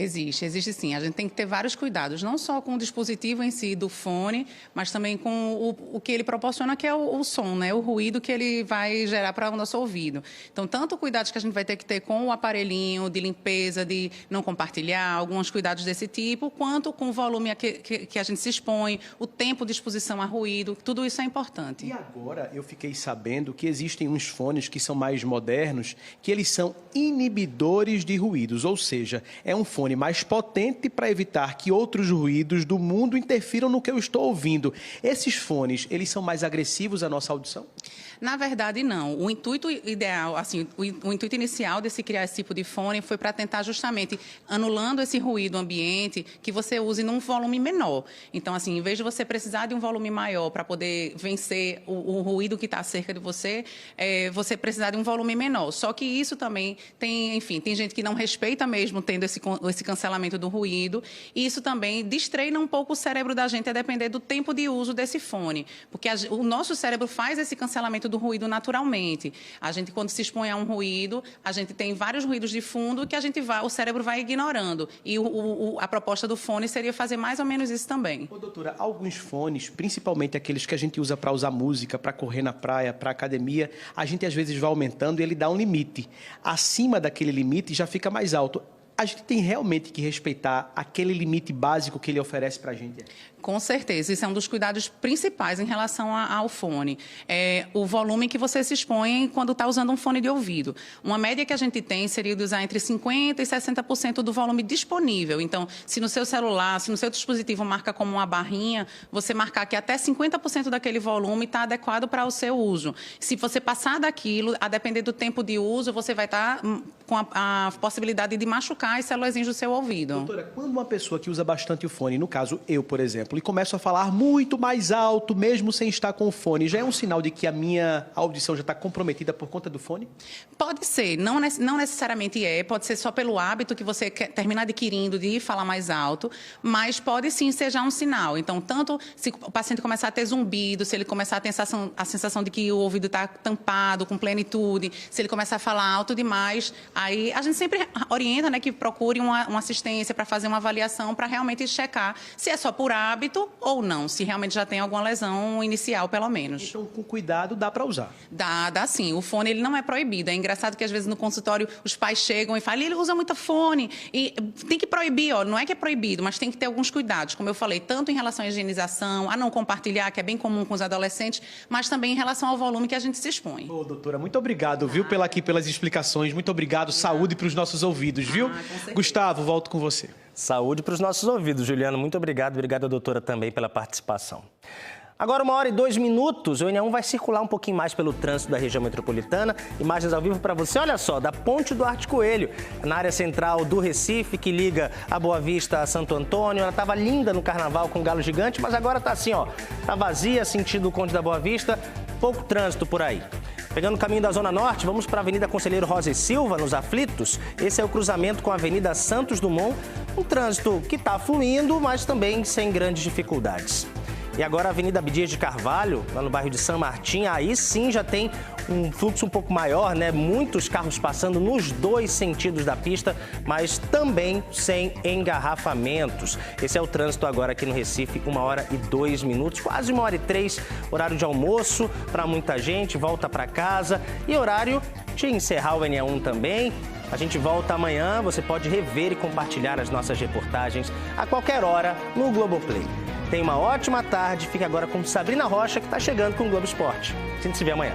Existe sim. A gente tem que ter vários cuidados, não só com o dispositivo em si do fone, mas também com o que ele proporciona, que é o som, né? O ruído que ele vai gerar para o nosso ouvido. Então, tanto cuidados que a gente vai ter que ter com o aparelhinho de limpeza, de não compartilhar, alguns cuidados desse tipo, quanto com o volume que a gente se expõe, o tempo de exposição a ruído, tudo isso é importante. E agora eu fiquei sabendo que existem uns fones que são mais modernos, que eles são inibidores de ruídos, ou seja, é um fone mais potente para evitar que outros ruídos do mundo interfiram no que eu estou ouvindo. Esses fones, eles são mais agressivos à nossa audição? Na verdade, não. O intuito ideal, assim, o intuito inicial de se criar esse tipo de fone foi para tentar justamente, anulando esse ruído ambiente, que você use num volume menor. Então, assim, em vez de você precisar de um volume maior para poder vencer o ruído que está cerca de você, você precisar de um volume menor. Só que isso também tem, enfim, tem gente que não respeita mesmo tendo esse cancelamento do ruído, e isso também destreina um pouco o cérebro da gente a depender do tempo de uso desse fone, porque o nosso cérebro faz esse cancelamento do ruído naturalmente. A gente, quando se expõe a um ruído, a gente tem vários ruídos de fundo que o cérebro vai ignorando, e a proposta do fone seria fazer mais ou menos isso também. Doutora, alguns fones, principalmente aqueles que a gente usa para usar música, para correr na praia, para academia, a gente às vezes vai aumentando e ele dá um limite. Acima daquele limite já fica mais alto. A gente tem realmente que respeitar aquele limite básico que ele oferece para a gente? Com certeza, isso é um dos cuidados principais em relação ao fone. O volume que você se expõe quando está usando um fone de ouvido. Uma média que a gente tem seria de usar entre 50% e 60% do volume disponível. Então, se no seu celular, se no seu dispositivo marca como uma barrinha, você marcar que até 50% daquele volume está adequado para o seu uso. Se você passar daquilo, a depender do tempo de uso, você vai estar com a possibilidade de machucar as células do seu ouvido. Doutora, quando uma pessoa que usa bastante o fone, no caso eu, por exemplo, e começo a falar muito mais alto, mesmo sem estar com o fone, já é um sinal de que a minha audição já está comprometida por conta do fone? Pode ser, não necessariamente pode ser só pelo hábito que você quer terminar adquirindo de falar mais alto, mas pode sim ser já um sinal. Então, tanto se o paciente começar a ter zumbido, se ele começar a ter a sensação de que o ouvido está tampado, com plenitude, se ele começar a falar alto demais, aí a gente sempre orienta, né, que procure uma assistência para fazer uma avaliação, para realmente checar se é só por hábito ou não, se realmente já tem alguma lesão inicial, pelo menos. Então, com cuidado, dá para usar? Dá sim. O fone, ele não é proibido. É engraçado que, às vezes, no consultório, os pais chegam e falam, ele usa muito fone. E tem que proibir, não é que é proibido, mas tem que ter alguns cuidados, como eu falei, tanto em relação à higienização, a não compartilhar, que é bem comum com os adolescentes, mas também em relação ao volume que a gente se expõe. Doutora, muito obrigado, viu, pelas explicações. Muito obrigado. Saúde para os nossos ouvidos, viu? Gustavo, volto com você. Saúde para os nossos ouvidos, Juliano. Muito obrigado. Obrigado, doutora, também pela participação. Agora, 1h02, o NE1 vai circular um pouquinho mais pelo trânsito da região metropolitana. Imagens ao vivo para você, olha só, da Ponte Duarte Coelho, na área central do Recife, que liga a Boa Vista a Santo Antônio. Ela estava linda no carnaval com o galo gigante, mas agora está assim, ó, tá vazia, sentido Conde da Boa Vista, pouco trânsito por aí. Pegando o caminho da Zona Norte, vamos para a Avenida Conselheiro Rosa e Silva, nos Aflitos. Esse é o cruzamento com a Avenida Santos Dumont. Um trânsito que está fluindo, mas também sem grandes dificuldades. E agora a Avenida Abdias de Carvalho, lá no bairro de São Martim, aí sim já tem um fluxo um pouco maior, né? Muitos carros passando nos dois sentidos da pista, mas também sem engarrafamentos. Esse é o trânsito agora aqui no Recife, 1h02, quase 1h03, horário de almoço para muita gente, volta para casa e horário de encerrar o NE1 também. A gente volta amanhã, você pode rever e compartilhar as nossas reportagens a qualquer hora no Globoplay. Tenha uma ótima tarde, fique agora com Sabrina Rocha, que está chegando com o Globo Esporte. A gente se vê amanhã.